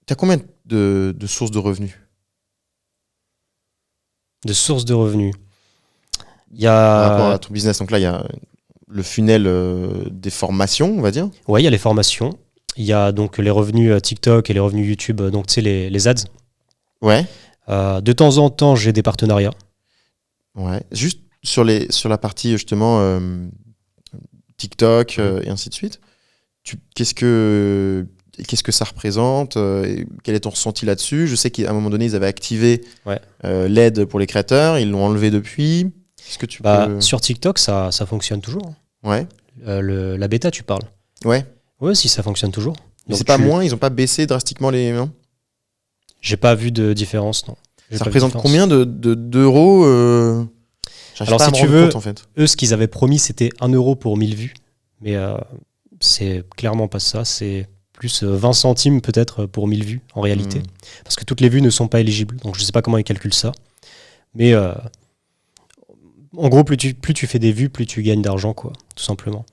tu as combien de sources de revenus? De sources de revenus. Il y Par rapport a... à ton business, donc là, il y a le funnel des formations, on va dire. Ouais, il y a les formations. Il y a donc les revenus TikTok et les revenus YouTube, donc tu sais, les ads. Ouais. De temps en temps, j'ai des partenariats. Ouais. Juste sur la partie justement TikTok et ainsi de suite, qu'est-ce que ça représente? Quel est ton ressenti là-dessus? Je sais qu'à un moment donné, ils avaient activé l'aide pour les créateurs, ils l'ont enlevé depuis. Est-ce que tu peux... Sur TikTok, ça fonctionne toujours. Ouais. La bêta, tu parles? Ouais. Ouais, si, ça fonctionne toujours. Mais c'est pas moins, ils n'ont pas baissé drastiquement les... Non, j'ai pas vu de différence, non. Ça représente combien d'euros Alors, si tu veux, compte, en fait. Eux, ce qu'ils avaient promis, c'était 1 euro pour 1000 vues. Mais c'est clairement pas ça. C'est plus 20 centimes peut-être pour 1000 vues, en réalité. Parce que toutes les vues ne sont pas éligibles. Donc, je sais pas comment ils calculent ça. Mais en gros, plus tu fais des vues, plus tu gagnes d'argent, quoi, tout simplement.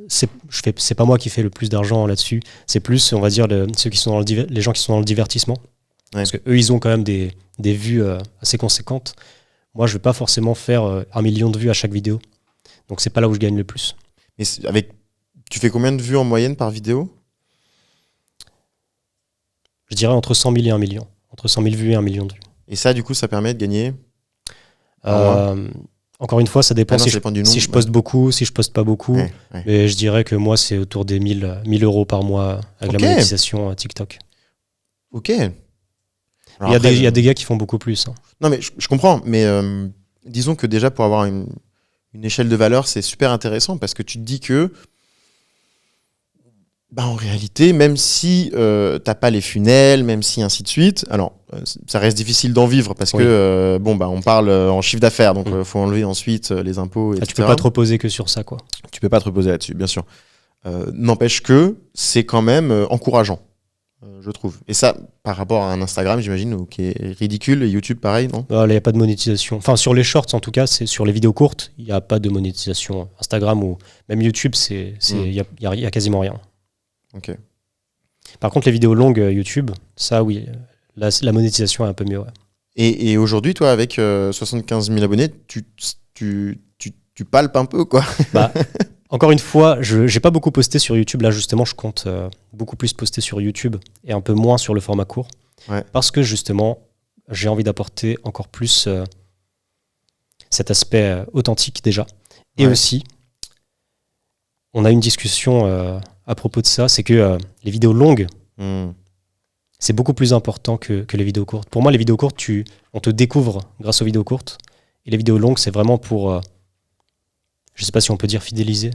C'est pas moi qui fais le plus d'argent là-dessus. C'est plus, on va dire, les gens qui sont dans le divertissement. Ouais. Parce qu'eux, ils ont quand même des vues assez conséquentes. Moi, je ne vais pas forcément faire 1 million de vues à chaque vidéo. Donc, c'est pas là où je gagne le plus. Mais tu fais combien de vues en moyenne par vidéo? Je dirais entre 100 000 et 1 million. Entre 100 000 vues et 1 million de vues. Et ça, du coup, ça permet de gagner encore une fois, ça dépend, si je poste beaucoup, si je poste pas beaucoup. Ouais. Mais je dirais que moi, c'est autour des 1000 euros par mois avec la monétisation TikTok. Ok. Il y a des gars qui font beaucoup plus. Hein. Non, mais je comprends. Mais disons que déjà, pour avoir une échelle de valeur, c'est super intéressant parce que tu te dis que, en réalité, même si t'as pas les funnels, même si ainsi de suite, alors ça reste difficile d'en vivre parce que on parle en chiffre d'affaires, donc faut enlever ensuite les impôts, etc. Tu peux pas te reposer que sur ça, quoi. Tu peux pas te reposer là-dessus, bien sûr. N'empêche que c'est quand même encourageant. Je trouve. Et ça, par rapport à un Instagram, j'imagine, qui est ridicule, et YouTube, pareil, non? Il n'y a pas de monétisation. Enfin, sur les shorts, en tout cas, c'est sur les vidéos courtes, il n'y a pas de monétisation. Instagram ou même YouTube, il y a quasiment rien. Ok. Par contre, les vidéos longues YouTube, ça, oui, la monétisation est un peu mieux. Ouais. Et aujourd'hui, toi, avec 75 000 abonnés, tu tu palpes un peu, quoi. Bah, encore une fois, je n'ai pas beaucoup posté sur YouTube. Là, justement, je compte beaucoup plus poster sur YouTube et un peu moins sur le format court. Ouais. Parce que, justement, j'ai envie d'apporter encore plus cet aspect authentique, déjà. Et aussi, on a une discussion à propos de ça, c'est que les vidéos longues, c'est beaucoup plus important que les vidéos courtes. Pour moi, les vidéos courtes, on te découvre grâce aux vidéos courtes. Et les vidéos longues, c'est vraiment pour... je sais pas si on peut dire fidéliser,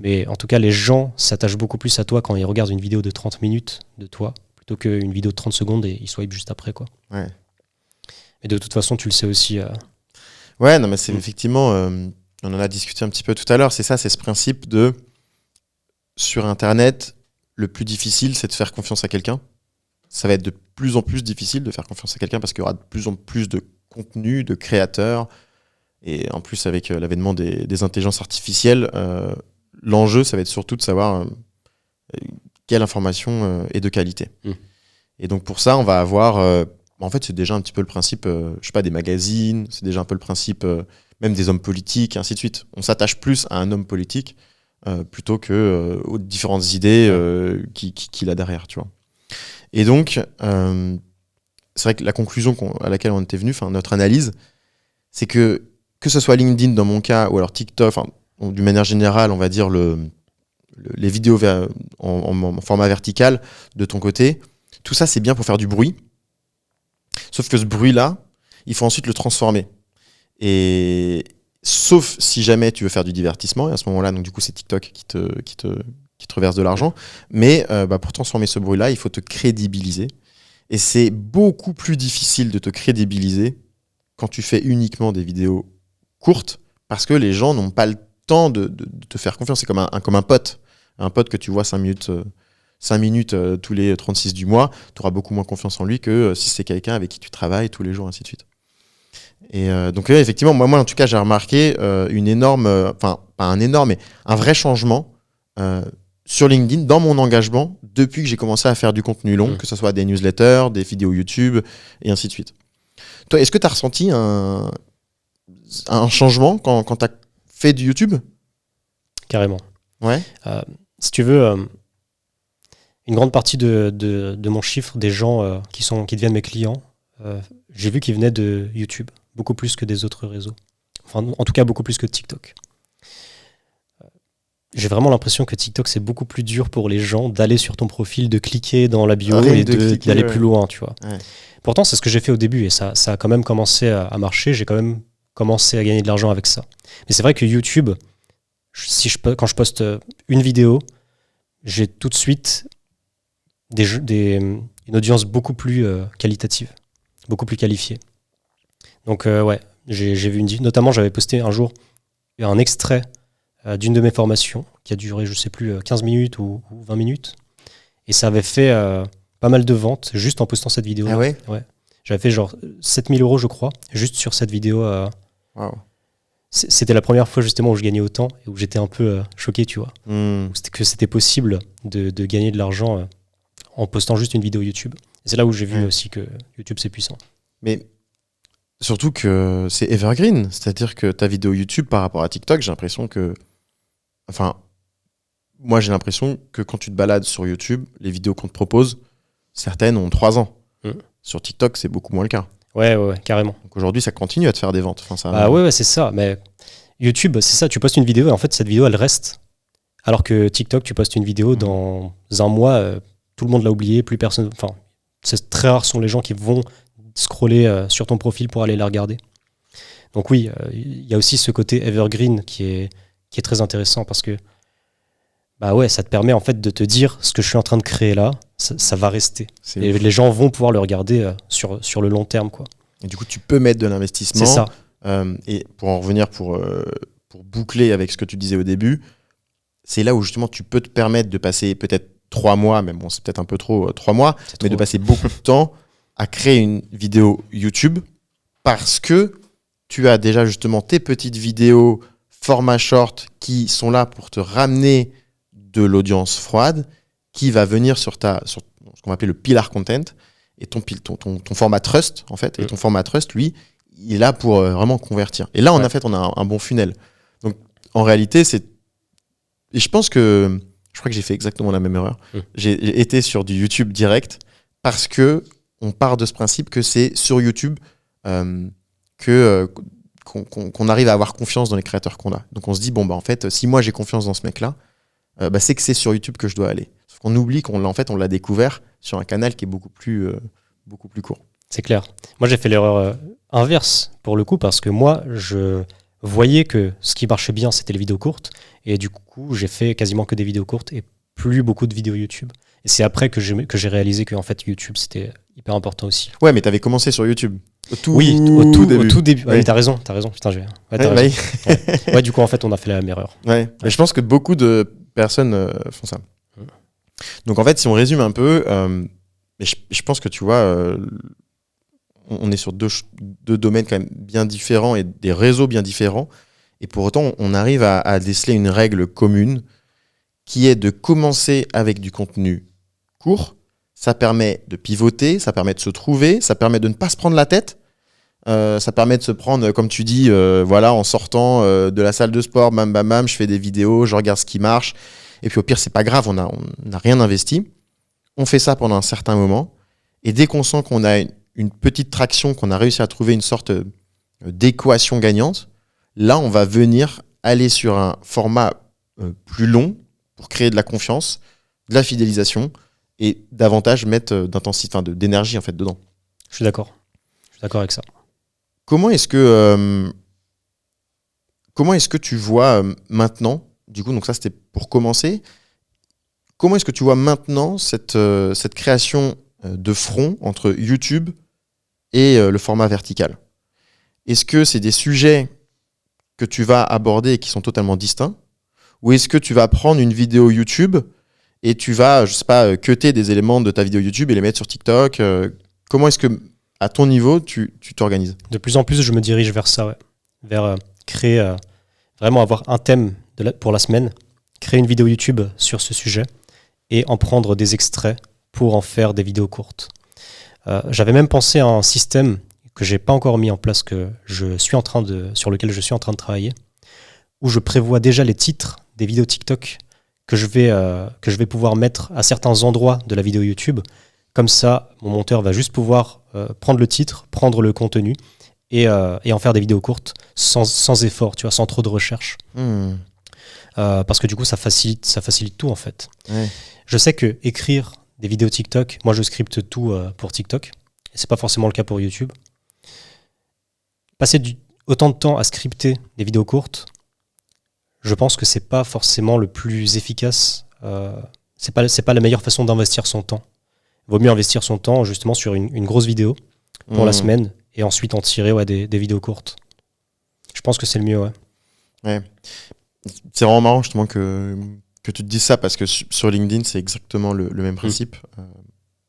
mais en tout cas, les gens s'attachent beaucoup plus à toi quand ils regardent une vidéo de 30 minutes de toi, plutôt qu'une vidéo de 30 secondes et ils swipent juste après, quoi. Ouais. Et de toute façon, tu le sais aussi. Ouais, non, mais c'est effectivement... on en a discuté un petit peu tout à l'heure. C'est ça, c'est ce principe de... Sur Internet, le plus difficile, c'est de faire confiance à quelqu'un. Ça va être de plus en plus difficile de faire confiance à quelqu'un parce qu'il y aura de plus en plus de contenu, de créateurs. Et en plus, avec l'avènement des intelligences artificielles, l'enjeu, ça va être surtout de savoir quelle information est de qualité. Et donc, pour ça, on va avoir... en fait, c'est déjà un petit peu le principe, je sais pas, des magazines, c'est déjà un peu le principe même des hommes politiques, et ainsi de suite. On s'attache plus à un homme politique plutôt que aux différentes idées qu'il a derrière, tu vois. Et donc, c'est vrai que la conclusion à laquelle on était venu, notre analyse, c'est que ce soit LinkedIn dans mon cas, ou alors TikTok, d'une manière générale, on va dire les vidéos en format vertical de ton côté, tout ça c'est bien pour faire du bruit. Sauf que ce bruit-là, il faut ensuite le transformer. Et sauf si jamais tu veux faire du divertissement, et à ce moment-là, donc du coup c'est TikTok qui te reverse de l'argent. Mais pour transformer ce bruit-là, il faut te crédibiliser. Et c'est beaucoup plus difficile de te crédibiliser quand tu fais uniquement des vidéos courtes, parce que les gens n'ont pas le temps de te faire confiance. C'est comme un pote. Un pote que tu vois 5 minutes tous les 36 du mois, tu auras beaucoup moins confiance en lui que si c'est quelqu'un avec qui tu travailles tous les jours, ainsi de suite. Et donc effectivement, moi en tout cas, j'ai remarqué une énorme, pas un énorme, mais un vrai changement sur LinkedIn dans mon engagement depuis que j'ai commencé à faire du contenu long, que ce soit des newsletters, des vidéos YouTube, et ainsi de suite. Toi, est-ce que tu as ressenti un changement quand tu as fait du YouTube ? Carrément. Ouais. Si tu veux, une grande partie de mon chiffre des gens qui deviennent mes clients, j'ai vu qu'ils venaient de YouTube, beaucoup plus que des autres réseaux. Enfin, en tout cas, beaucoup plus que TikTok. J'ai vraiment l'impression que TikTok, c'est beaucoup plus dur pour les gens d'aller sur ton profil, de cliquer dans la bio et d'aller plus loin, tu vois. Ouais. Pourtant, c'est ce que j'ai fait au début et ça a quand même commencé à marcher. J'ai quand même commencé à gagner de l'argent avec ça. Mais c'est vrai que YouTube, quand je poste une vidéo, j'ai tout de suite une audience beaucoup plus qualitative, beaucoup plus qualifiée. Donc j'ai vu notamment j'avais posté un jour un extrait d'une de mes formations qui a duré, je sais plus, 15 minutes ou 20 minutes. Et ça avait fait pas mal de ventes juste en postant cette vidéo. Ah ouais ? Ouais. J'avais fait genre 7 000 €, je crois, juste sur cette vidéo. Wow. C'était la première fois justement où je gagnais autant et où j'étais un peu choqué, tu vois. Que c'était possible de gagner de l'argent en postant juste une vidéo YouTube. Et c'est là où j'ai vu aussi que YouTube, c'est puissant. Mais surtout que c'est evergreen. C'est-à-dire que ta vidéo YouTube par rapport à TikTok, j'ai l'impression que... moi, j'ai l'impression que quand tu te balades sur YouTube, les vidéos qu'on te propose, certaines ont 3 ans. Sur TikTok, c'est beaucoup moins le cas. Ouais, carrément. Donc aujourd'hui, ça continue à te faire des ventes. Ouais, c'est ça. Mais YouTube, c'est ça. Tu postes une vidéo et en fait, cette vidéo, elle reste. Alors que TikTok, tu postes une vidéo dans un mois, tout le monde l'a oublié, plus personne... Enfin, c'est très rare sont les gens qui vont scroller sur ton profil pour aller la regarder. Donc oui, il y a aussi ce côté evergreen qui est très intéressant parce que ça te permet en fait de te dire ce que je suis en train de créer là, ça va rester. Et les gens vont pouvoir le regarder sur le long terme, quoi. Et du coup, tu peux mettre de l'investissement. C'est ça. Et pour en revenir, pour boucler avec ce que tu disais au début, c'est là où justement tu peux te permettre de passer peut-être 3 mois, mais bon, c'est peut-être un peu trop 3 mois, mais de passer beaucoup de temps à créer une vidéo YouTube parce que tu as déjà justement tes petites vidéos format short qui sont là pour te ramener de l'audience froide qui va venir sur ce qu'on va appeler le pillar content et ton format trust en fait. Et ton format trust, lui, il est là pour vraiment convertir. Et là, on a un bon funnel. Donc en réalité, et je pense que je crois que j'ai fait exactement la même erreur. J'ai été sur du YouTube direct parce que on part de ce principe que c'est sur YouTube qu'on arrive à avoir confiance dans les créateurs qu'on a. Donc on se dit bon bah en fait si moi j'ai confiance dans ce mec-là, c'est que c'est sur YouTube que je dois aller. Sauf qu'on oublie on l'a découvert sur un canal qui est beaucoup plus court. C'est clair. Moi, j'ai fait l'erreur inverse pour le coup parce que moi, je voyais que ce qui marchait bien, c'était les vidéos courtes. Et du coup, j'ai fait quasiment que des vidéos courtes et plus beaucoup de vidéos YouTube. Et c'est après que j'ai réalisé que en fait, YouTube, c'était hyper important aussi. Ouais, mais t'avais commencé sur YouTube. Au tout début. Ouais, t'as raison. Putain, t'as raison. Ouais, du coup, en fait, on a fait la même erreur. Ouais. Mais je pense que beaucoup de personnes font ça. Donc en fait, si on résume un peu, je pense que tu vois, on est sur deux domaines quand même bien différents et des réseaux bien différents. Et pour autant, on arrive à déceler une règle commune qui est de commencer avec du contenu court. Ça permet de pivoter, ça permet de se trouver, ça permet de ne pas se prendre la tête. Ça permet de se prendre, comme tu dis, en sortant de la salle de sport, bam, je fais des vidéos, je regarde ce qui marche. Et puis au pire, c'est pas grave, on n'a rien investi. On fait ça pendant un certain moment. Et dès qu'on sent qu'on a une petite traction, qu'on a réussi à trouver une sorte d'équation gagnante, là, on va venir aller sur un format plus long pour créer de la confiance, de la fidélisation et davantage mettre d'énergie en fait dedans. Je suis d'accord avec ça. Comment est-ce que tu vois maintenant, du coup, donc ça c'était pour commencer, comment est-ce que tu vois maintenant cette création de front entre YouTube et le format vertical? Est-ce que c'est des sujets que tu vas aborder et qui sont totalement distincts? Ou est-ce que tu vas prendre une vidéo YouTube et tu vas, cutter des éléments de ta vidéo YouTube et les mettre sur TikTok? Comment est-ce que, à ton niveau, tu t'organises? De plus en plus, je me dirige vers ça, ouais. Vers créer, vraiment avoir un thème pour la semaine, créer une vidéo YouTube sur ce sujet et en prendre des extraits pour en faire des vidéos courtes. J'avais même pensé à un système que j'ai pas encore mis en place, sur lequel je suis en train de travailler, où je prévois déjà les titres des vidéos TikTok que je vais pouvoir mettre à certains endroits de la vidéo YouTube. Comme ça, mon monteur va juste pouvoir prendre le titre, prendre le contenu et en faire des vidéos courtes sans effort, tu vois, sans trop de recherche. Parce que du coup, ça facilite tout en fait. Ouais. Je sais que écrire des vidéos TikTok, moi je scripte tout pour TikTok, et c'est pas forcément le cas pour YouTube. Passer autant de temps à scripter des vidéos courtes, je pense que c'est pas forcément le plus efficace. C'est pas la meilleure façon d'investir son temps. Il vaut mieux investir son temps justement sur une grosse vidéo pour la semaine et ensuite en tirer des vidéos courtes. Je pense que c'est le mieux, ouais. C'est vraiment marrant justement que tu te dises ça parce que sur LinkedIn, c'est exactement le même principe.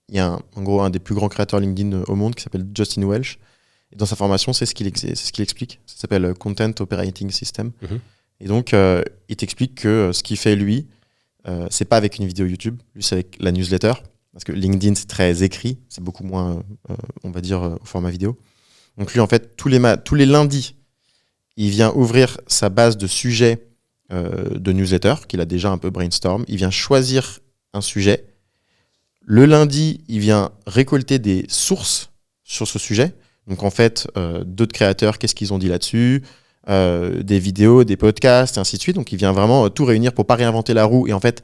Il y a en gros un des plus grands créateurs LinkedIn au monde qui s'appelle Justin Welch. Et dans sa formation, c'est ce qu'il explique. Ça s'appelle Content Operating System. Et donc, il t'explique que ce qu'il fait lui, c'est pas avec une vidéo YouTube, lui c'est avec la newsletter. Parce que LinkedIn, c'est très écrit, c'est beaucoup moins, on va dire, au format vidéo. Donc lui, en fait, tous les lundis, il vient ouvrir sa base de sujets de newsletter, qu'il a déjà un peu brainstorm. Il vient choisir un sujet. Le lundi, il vient récolter des sources sur ce sujet. Donc en fait, d'autres créateurs, qu'est-ce qu'ils ont dit là-dessus, des vidéos, des podcasts, et ainsi de suite. Donc il vient vraiment tout réunir pour pas réinventer la roue et en fait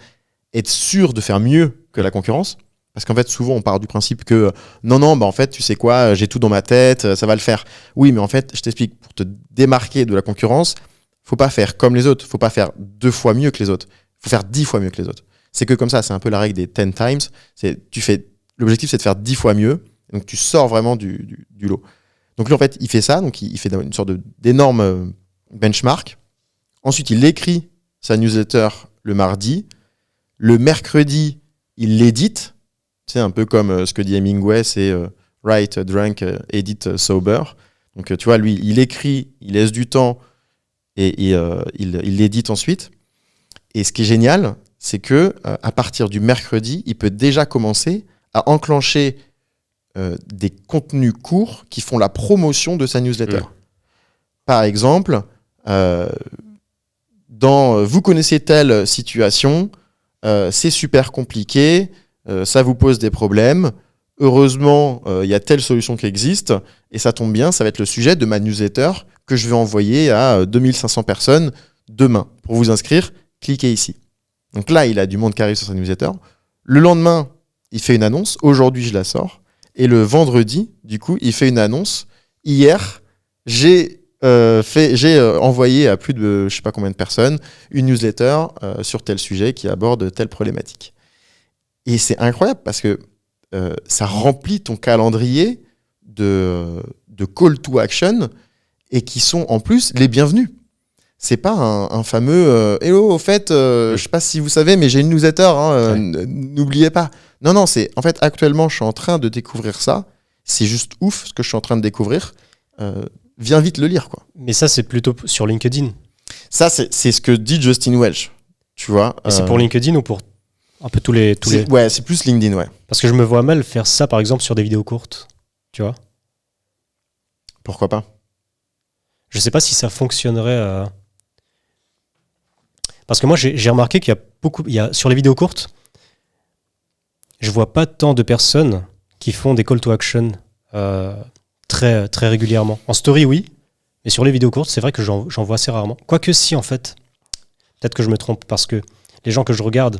être sûr de faire mieux que la concurrence. Parce qu'en fait, souvent, on part du principe que non, en fait, tu sais quoi, j'ai tout dans ma tête, ça va le faire. Oui, mais en fait, je t'explique, pour te démarquer de la concurrence, faut pas faire comme les autres, faut pas faire 2 fois mieux que les autres, faut faire 10 fois mieux que les autres. C'est que comme ça, c'est un peu la règle des 10 times. L'objectif, c'est de faire 10 fois mieux, donc tu sors vraiment du lot. Donc lui, en fait, il fait ça, donc il fait une sorte d'énorme benchmark. Ensuite, il écrit sa newsletter le mardi. Le mercredi, il l'édite. C'est un peu comme ce que dit Hemingway, c'est write drunk, edit sober. Donc tu vois, lui, il écrit, il laisse du temps et il l'édite ensuite. Et ce qui est génial, c'est que à partir du mercredi, il peut déjà commencer à enclencher des contenus courts qui font la promotion de sa newsletter. Par exemple, vous connaissez telle situation, c'est super compliqué, ça vous pose des problèmes. Heureusement, il y a telle solution qui existe, et ça tombe bien, ça va être le sujet de ma newsletter que je vais envoyer à 2500 personnes demain. Pour vous inscrire, cliquez ici. Donc là, il a du monde qui arrive sur sa newsletter. Le lendemain, il fait une annonce. Aujourd'hui, je la sors. Et le vendredi, du coup, il fait une annonce. Hier, j'ai envoyé à plus de je sais pas combien de personnes une newsletter sur tel sujet qui aborde telle problématique. Et c'est incroyable parce que ça remplit ton calendrier de call to action et qui sont en plus les bienvenus. C'est pas un fameux hello, au fait, je sais pas si vous savez, mais j'ai une newsletter, hein, n'oubliez pas. Non, c'est en fait actuellement, je suis en train de découvrir ça. C'est juste ouf ce que je suis en train de découvrir. Viens vite le lire, quoi. Mais ça, c'est plutôt sur LinkedIn. Ça, c'est ce que dit Justin Welch. Tu vois. Et c'est pour LinkedIn ou pour un peu tous les... Ouais, c'est plus LinkedIn, ouais. Parce que je me vois mal faire ça, par exemple, sur des vidéos courtes. Tu vois. Pourquoi pas? Je sais pas si ça fonctionnerait. Parce que moi, j'ai remarqué qu'il y a beaucoup... sur les vidéos courtes, je vois pas tant de personnes qui font des call to action très, très régulièrement. En story, oui. Mais sur les vidéos courtes, c'est vrai que j'en vois assez rarement. Quoique si, en fait. Peut-être que je me trompe, parce que les gens que je regarde,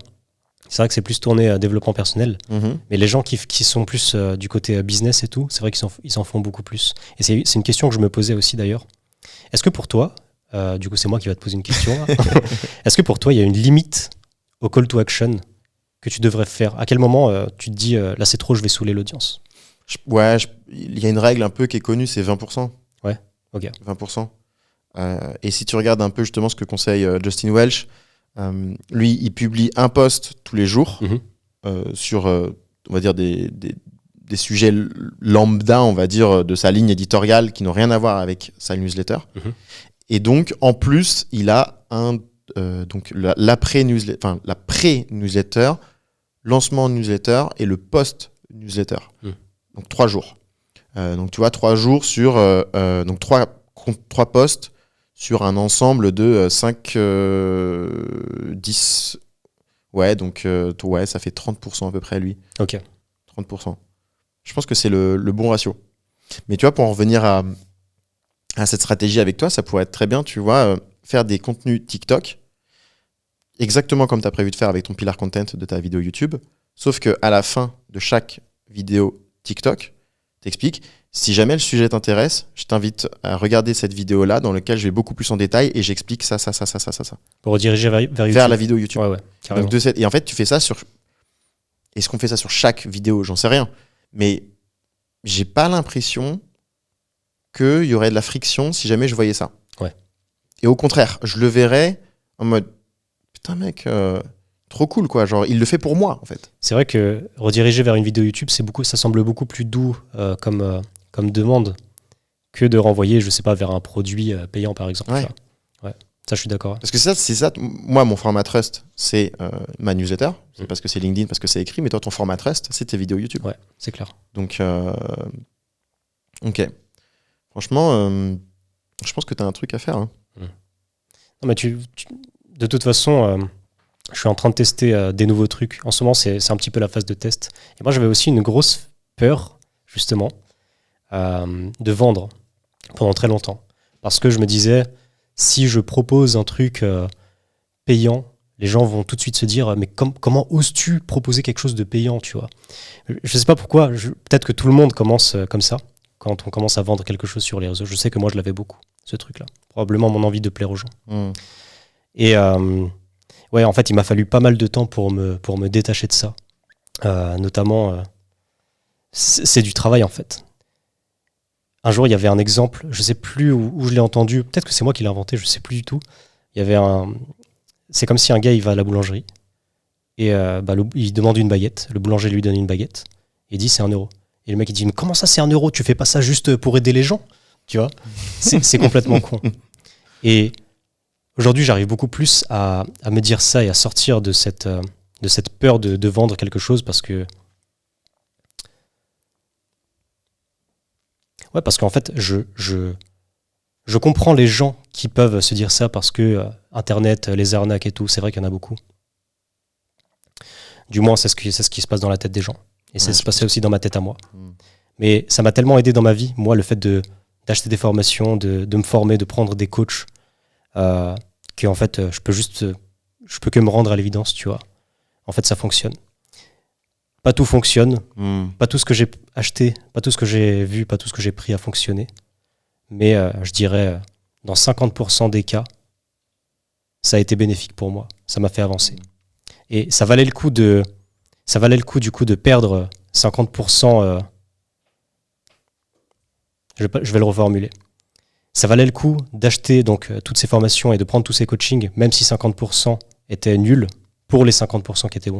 c'est vrai que c'est plus tourné à développement personnel. Mm-hmm. Mais les gens qui sont plus du côté business et tout, c'est vrai qu'ils en font beaucoup plus. Et c'est une question que je me posais aussi d'ailleurs. Est-ce que pour toi, du coup c'est moi qui va te poser une question, là. Est-ce que pour toi il y a une limite au call to action que tu devrais faire? À quel moment tu te dis là c'est trop, je vais saouler l'audience? Il y a une règle un peu qui est connue, c'est 20%. Ouais, ok. 20%. Et si tu regardes un peu justement ce que conseille Justin Welch, lui, il publie un post tous les jours sur, on va dire, des sujets lambda, on va dire, de sa ligne éditoriale qui n'ont rien à voir avec sa newsletter. Et donc, en plus, il a donc la pré-newsletter, lancement newsletter et le post-newsletter. Donc 3 jours. Donc tu vois, 3 jours sur donc 3 posts sur un ensemble de 5, 10. Ouais, donc ouais, ça fait 30% à peu près, lui. Ok. 30%. Je pense que c'est le bon ratio. Mais tu vois, pour en revenir à cette stratégie avec toi, ça pourrait être très bien, tu vois, faire des contenus TikTok, exactement comme tu as prévu de faire avec ton pillar content de ta vidéo YouTube, sauf qu'à la fin de chaque vidéo TikTok, t'expliques, si jamais le sujet t'intéresse, je t'invite à regarder cette vidéo-là dans laquelle je vais beaucoup plus en détail et j'explique ça. Pour rediriger vers YouTube. Vers la vidéo YouTube. Ouais, carrément. Donc et en fait, tu fais ça sur... Est-ce qu'on fait ça sur chaque vidéo? J'en sais rien. Mais j'ai pas l'impression qu'il y aurait de la friction si jamais je voyais ça. Ouais. Et au contraire, je le verrais en mode, putain mec... trop cool, quoi. Genre, il le fait pour moi, en fait. C'est vrai que rediriger vers une vidéo YouTube, ça semble beaucoup plus doux comme demande que de renvoyer, je sais pas, vers un produit payant, par exemple. Ouais. Ça, je suis d'accord. Parce que c'est ça. Moi, mon format trust, c'est ma newsletter. C'est parce que c'est LinkedIn, parce que c'est écrit. Mais toi, ton format trust, c'est tes vidéos YouTube. Ouais, c'est clair. Donc, ok. Franchement, je pense que tu as un truc à faire. Hein. Non, mais de toute façon... je suis en train de tester des nouveaux trucs. En ce moment, c'est un petit peu la phase de test. Et moi, j'avais aussi une grosse peur, justement, de vendre pendant très longtemps. Parce que je me disais, si je propose un truc payant, les gens vont tout de suite se dire, mais comment oses-tu proposer quelque chose de payant, tu vois? Je sais pas pourquoi. Peut-être que tout le monde commence comme ça, quand on commence à vendre quelque chose sur les réseaux. Je sais que moi, je l'avais beaucoup, ce truc-là. Probablement mon envie de plaire aux gens. Et... ouais, en fait, il m'a fallu pas mal de temps pour me détacher de ça. Notamment, c'est du travail, en fait. Un jour, il y avait un exemple, je sais plus où je l'ai entendu, peut-être que c'est moi qui l'ai inventé, je sais plus du tout. Il y avait c'est comme si un gars, il va à la boulangerie, et il demande une baguette, le boulanger lui donne une baguette, et il dit c'est 1 euro. Et le mec, il dit, mais comment ça, c'est 1 euro? Tu fais pas ça juste pour aider les gens? Tu vois? C'est complètement con. Et... aujourd'hui, j'arrive beaucoup plus à me dire ça et à sortir de cette peur de vendre quelque chose parce que... ouais, parce qu'en fait, je je comprends les gens qui peuvent se dire ça parce que Internet, les arnaques et tout, c'est vrai qu'il y en a beaucoup. Du moins, c'est ce qui se passe dans la tête des gens. Et ça se passait aussi dans ma tête à moi. Mais ça m'a tellement aidé dans ma vie, moi, le fait d'acheter des formations, de me former, de prendre des coachs, qu'en fait, je peux que me rendre à l'évidence, tu vois. En fait, ça fonctionne. Pas tout fonctionne, pas tout ce que j'ai acheté, pas tout ce que j'ai vu, pas tout ce que j'ai pris a fonctionné. Mais je dirais, dans 50% des cas, ça a été bénéfique pour moi. Ça m'a fait avancer. Et ça valait le coup du coup de perdre 50%. Je vais le reformuler. Ça valait le coup d'acheter donc toutes ces formations et de prendre tous ces coachings, même si 50% étaient nuls, pour les 50% qui étaient bons.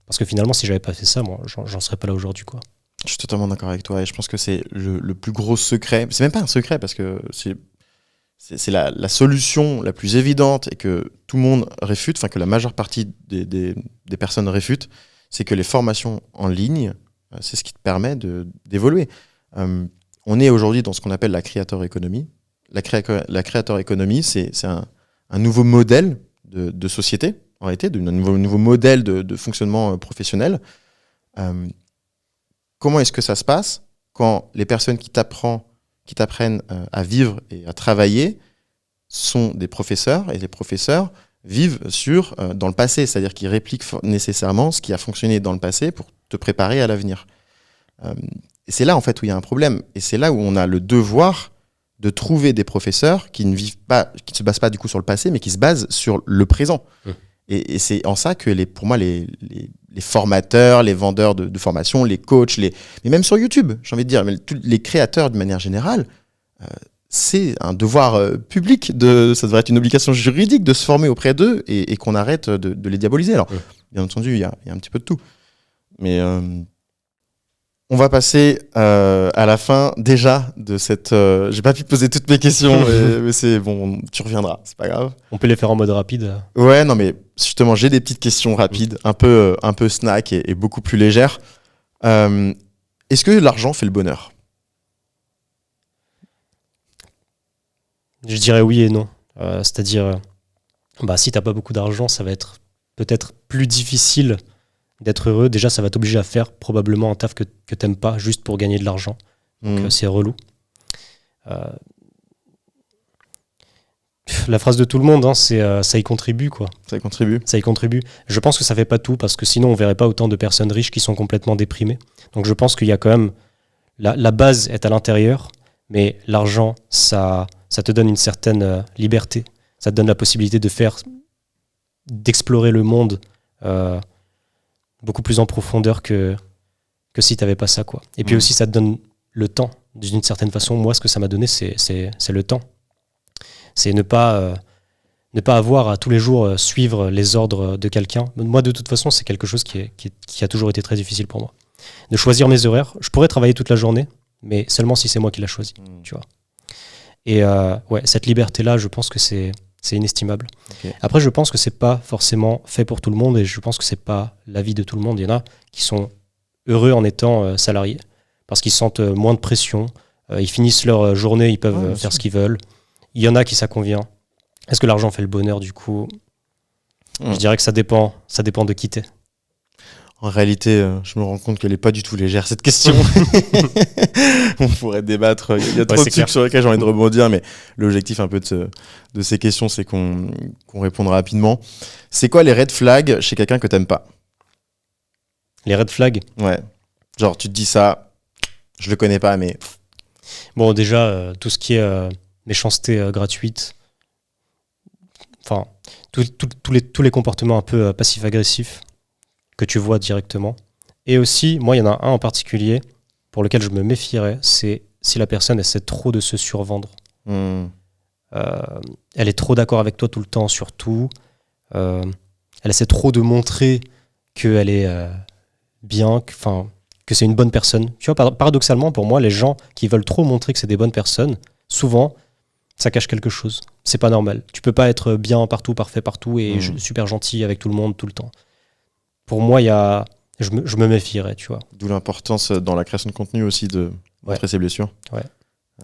Parce que finalement, si j'avais pas fait ça, moi, j'en serais pas là aujourd'hui, quoi. Je suis totalement d'accord avec toi et je pense que c'est le plus gros secret. C'est même pas un secret parce que c'est la solution la plus évidente et que tout le monde réfute, enfin que la majeure partie des personnes réfutent, c'est que les formations en ligne, c'est ce qui te permet d'évoluer. On est aujourd'hui dans ce qu'on appelle la creator economy. La creator economy, c'est un nouveau modèle de société, en réalité, un nouveau modèle de fonctionnement professionnel. Comment est-ce que ça se passe quand les personnes qui t'apprennent à vivre et à travailler sont des professeurs, et les professeurs vivent dans le passé, c'est-à-dire qu'ils répliquent nécessairement ce qui a fonctionné dans le passé pour te préparer à l'avenir. Et c'est là en fait où il y a un problème, et c'est là où on a le devoir de trouver des professeurs qui ne se basent pas du coup sur le passé, mais qui se basent sur le présent. Et c'est en ça que pour moi les formateurs, les vendeurs de formation, les coachs, mais même sur YouTube, j'ai envie de dire, mais les créateurs de manière générale, c'est un devoir public, ça devrait être une obligation juridique de se former auprès d'eux et qu'on arrête de les diaboliser. Alors, bien entendu, il y a un petit peu de tout. Mais on va passer à la fin déjà de cette... j'ai pas pu poser toutes mes questions, mais c'est bon, tu reviendras, c'est pas grave. On peut les faire en mode rapide. Ouais, non, mais justement, j'ai des petites questions rapides, un peu snack et beaucoup plus légères. Est-ce que l'argent fait le bonheur ? Je dirais oui et non. C'est-à-dire, si t'as pas beaucoup d'argent, ça va être peut-être plus difficile d'être heureux. Déjà, ça va t'obliger à faire probablement un taf que t'aimes pas juste pour gagner de l'argent. Donc c'est relou. La phrase de tout le monde, c'est ça y contribue, quoi. Ça y contribue. Ça y contribue. Je pense que ça fait pas tout, parce que sinon on verrait pas autant de personnes riches qui sont complètement déprimées. Donc je pense qu'il y a quand même... La base est à l'intérieur, mais l'argent, ça te donne une certaine liberté. Ça te donne la possibilité d'explorer le monde beaucoup plus en profondeur que si tu n'avais pas ça, quoi. Et puis aussi, ça te donne le temps. D'une certaine façon, moi, ce que ça m'a donné, c'est le temps. C'est ne pas avoir à tous les jours suivre les ordres de quelqu'un. Moi, de toute façon, c'est quelque chose qui a toujours été très difficile pour moi. De choisir mes horaires. Je pourrais travailler toute la journée, mais seulement si c'est moi qui l'a choisi, tu vois. Et cette liberté-là, je pense que c'est inestimable. Okay. Après, je pense que c'est pas forcément fait pour tout le monde, et je pense que c'est pas la vie de tout le monde. Il y en a qui sont heureux en étant salariés, parce qu'ils sentent moins de pression, ils finissent leur journée, ils peuvent faire ce qu'ils veulent. Il y en a qui ça convient. Est-ce que l'argent fait le bonheur, du coup ? Je dirais que ça dépend de qui t'es. En réalité, je me rends compte qu'elle n'est pas du tout légère, cette question. On pourrait débattre. Il y a trop de trucs sur lesquels j'ai envie de rebondir, mais l'objectif un peu de ces questions, c'est qu'on réponde rapidement. C'est quoi les red flags chez quelqu'un que t'aimes pas ? Les red flags ? Ouais. Genre, tu te dis ça, je le connais pas, mais... Bon, déjà, tout ce qui est méchanceté gratuite, enfin, tous les comportements un peu passifs-agressifs, que tu vois directement. Et aussi, moi, il y en a un en particulier pour lequel je me méfierais, c'est si la personne essaie trop de se survendre. Elle est trop d'accord avec toi tout le temps sur tout. Elle essaie trop de montrer qu'elle est bien, que c'est une bonne personne. Tu vois, paradoxalement, pour moi, les gens qui veulent trop montrer que c'est des bonnes personnes, souvent, ça cache quelque chose. C'est pas normal. Tu peux pas être bien partout, parfait partout et super gentil avec tout le monde tout le temps. Pour moi, je me méfierais, tu vois. D'où l'importance dans la création de contenu aussi de montrer ses blessures. Ouais.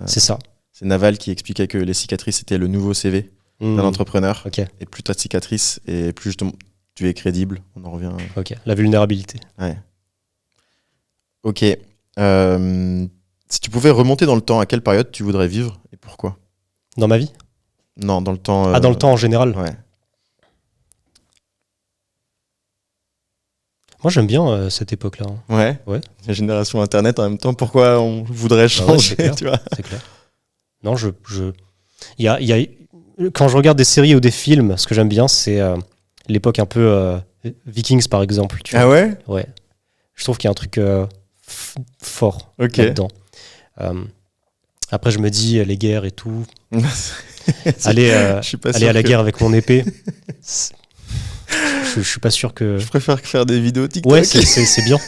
C'est ça. C'est Naval qui expliquait que les cicatrices étaient le nouveau CV d'un entrepreneur. Ok, Et plus tu as de cicatrices, et plus justement tu es crédible. On en revient. ok. La vulnérabilité. Ouais. Ok. Si tu pouvais remonter dans le temps, à quelle période tu voudrais vivre et pourquoi? Dans ma vie? Non, dans le temps. Dans le temps en général. Ouais. Moi, j'aime bien cette époque-là. Hein. Ouais. Ouais. La génération Internet en même temps, pourquoi on voudrait changer, c'est clair. tu vois? C'est clair. Non, il y a... Quand je regarde des séries ou des films, ce que j'aime bien, c'est l'époque un peu Vikings, par exemple. Tu vois. Ah ouais? Ouais. Je trouve qu'il y a un truc fort Ok. là-dedans. Après, je me dis, les guerres et tout. Aller Je suis pas aller sûr à la que- guerre avec mon épée. Je suis pas sûr que... Je préfère faire des vidéos TikTok. Ouais, c'est bien.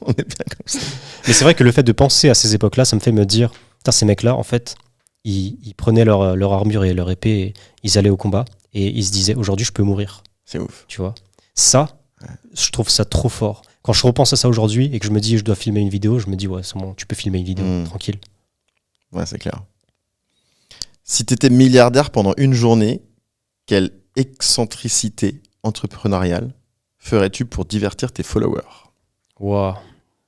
On est bien comme ça. Mais c'est vrai que le fait de penser à ces époques-là, ça me fait me dire, putain, ces mecs-là, en fait, ils prenaient leur armure et leur épée, et ils allaient au combat, et ils se disaient, aujourd'hui, je peux mourir, C'est ouf. tu vois. Ça, je trouve ça trop fort. Quand je repense à ça aujourd'hui, et que je me dis, je dois filmer une vidéo, je me dis, ouais, c'est bon, tu peux filmer une vidéo, tranquille. Ouais, c'est clair. Si tu étais milliardaire pendant une journée, quelle excentricité entrepreneuriale ferais-tu pour divertir tes followers? Waouh.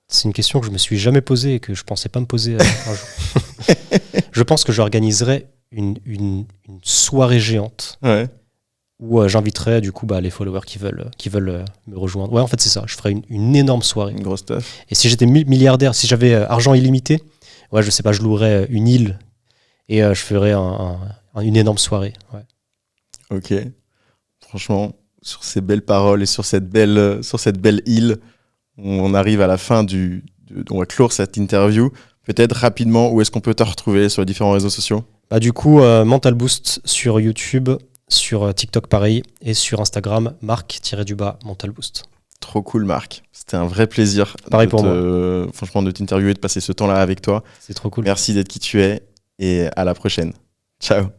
C'est une question que je me suis jamais posée et que je pensais pas me poser un jour. Je pense que j'organiserais une soirée géante Ouais. où j'inviterais du coup les followers qui veulent me rejoindre. Ouais, en fait, c'est ça. Je ferais une énorme soirée. Une grosse stuff. Et si j'étais milliardaire, si j'avais argent illimité, ouais, je sais pas, je louerais une île et je ferais une énorme soirée. Ouais. Ok. Franchement, sur ces belles paroles et sur cette belle île, on arrive à la fin on va clore cette interview. Peut-être rapidement, où est-ce qu'on peut te retrouver sur les différents réseaux sociaux? Du coup, Mental Boost sur YouTube, sur TikTok pareil, et sur Instagram, Mental Boost. Trop cool, Marc. C'était un vrai plaisir. Pareil pour franchement, de t'interviewer, de passer ce temps-là avec toi. C'est trop cool. Merci d'être qui tu es et à la prochaine. Ciao.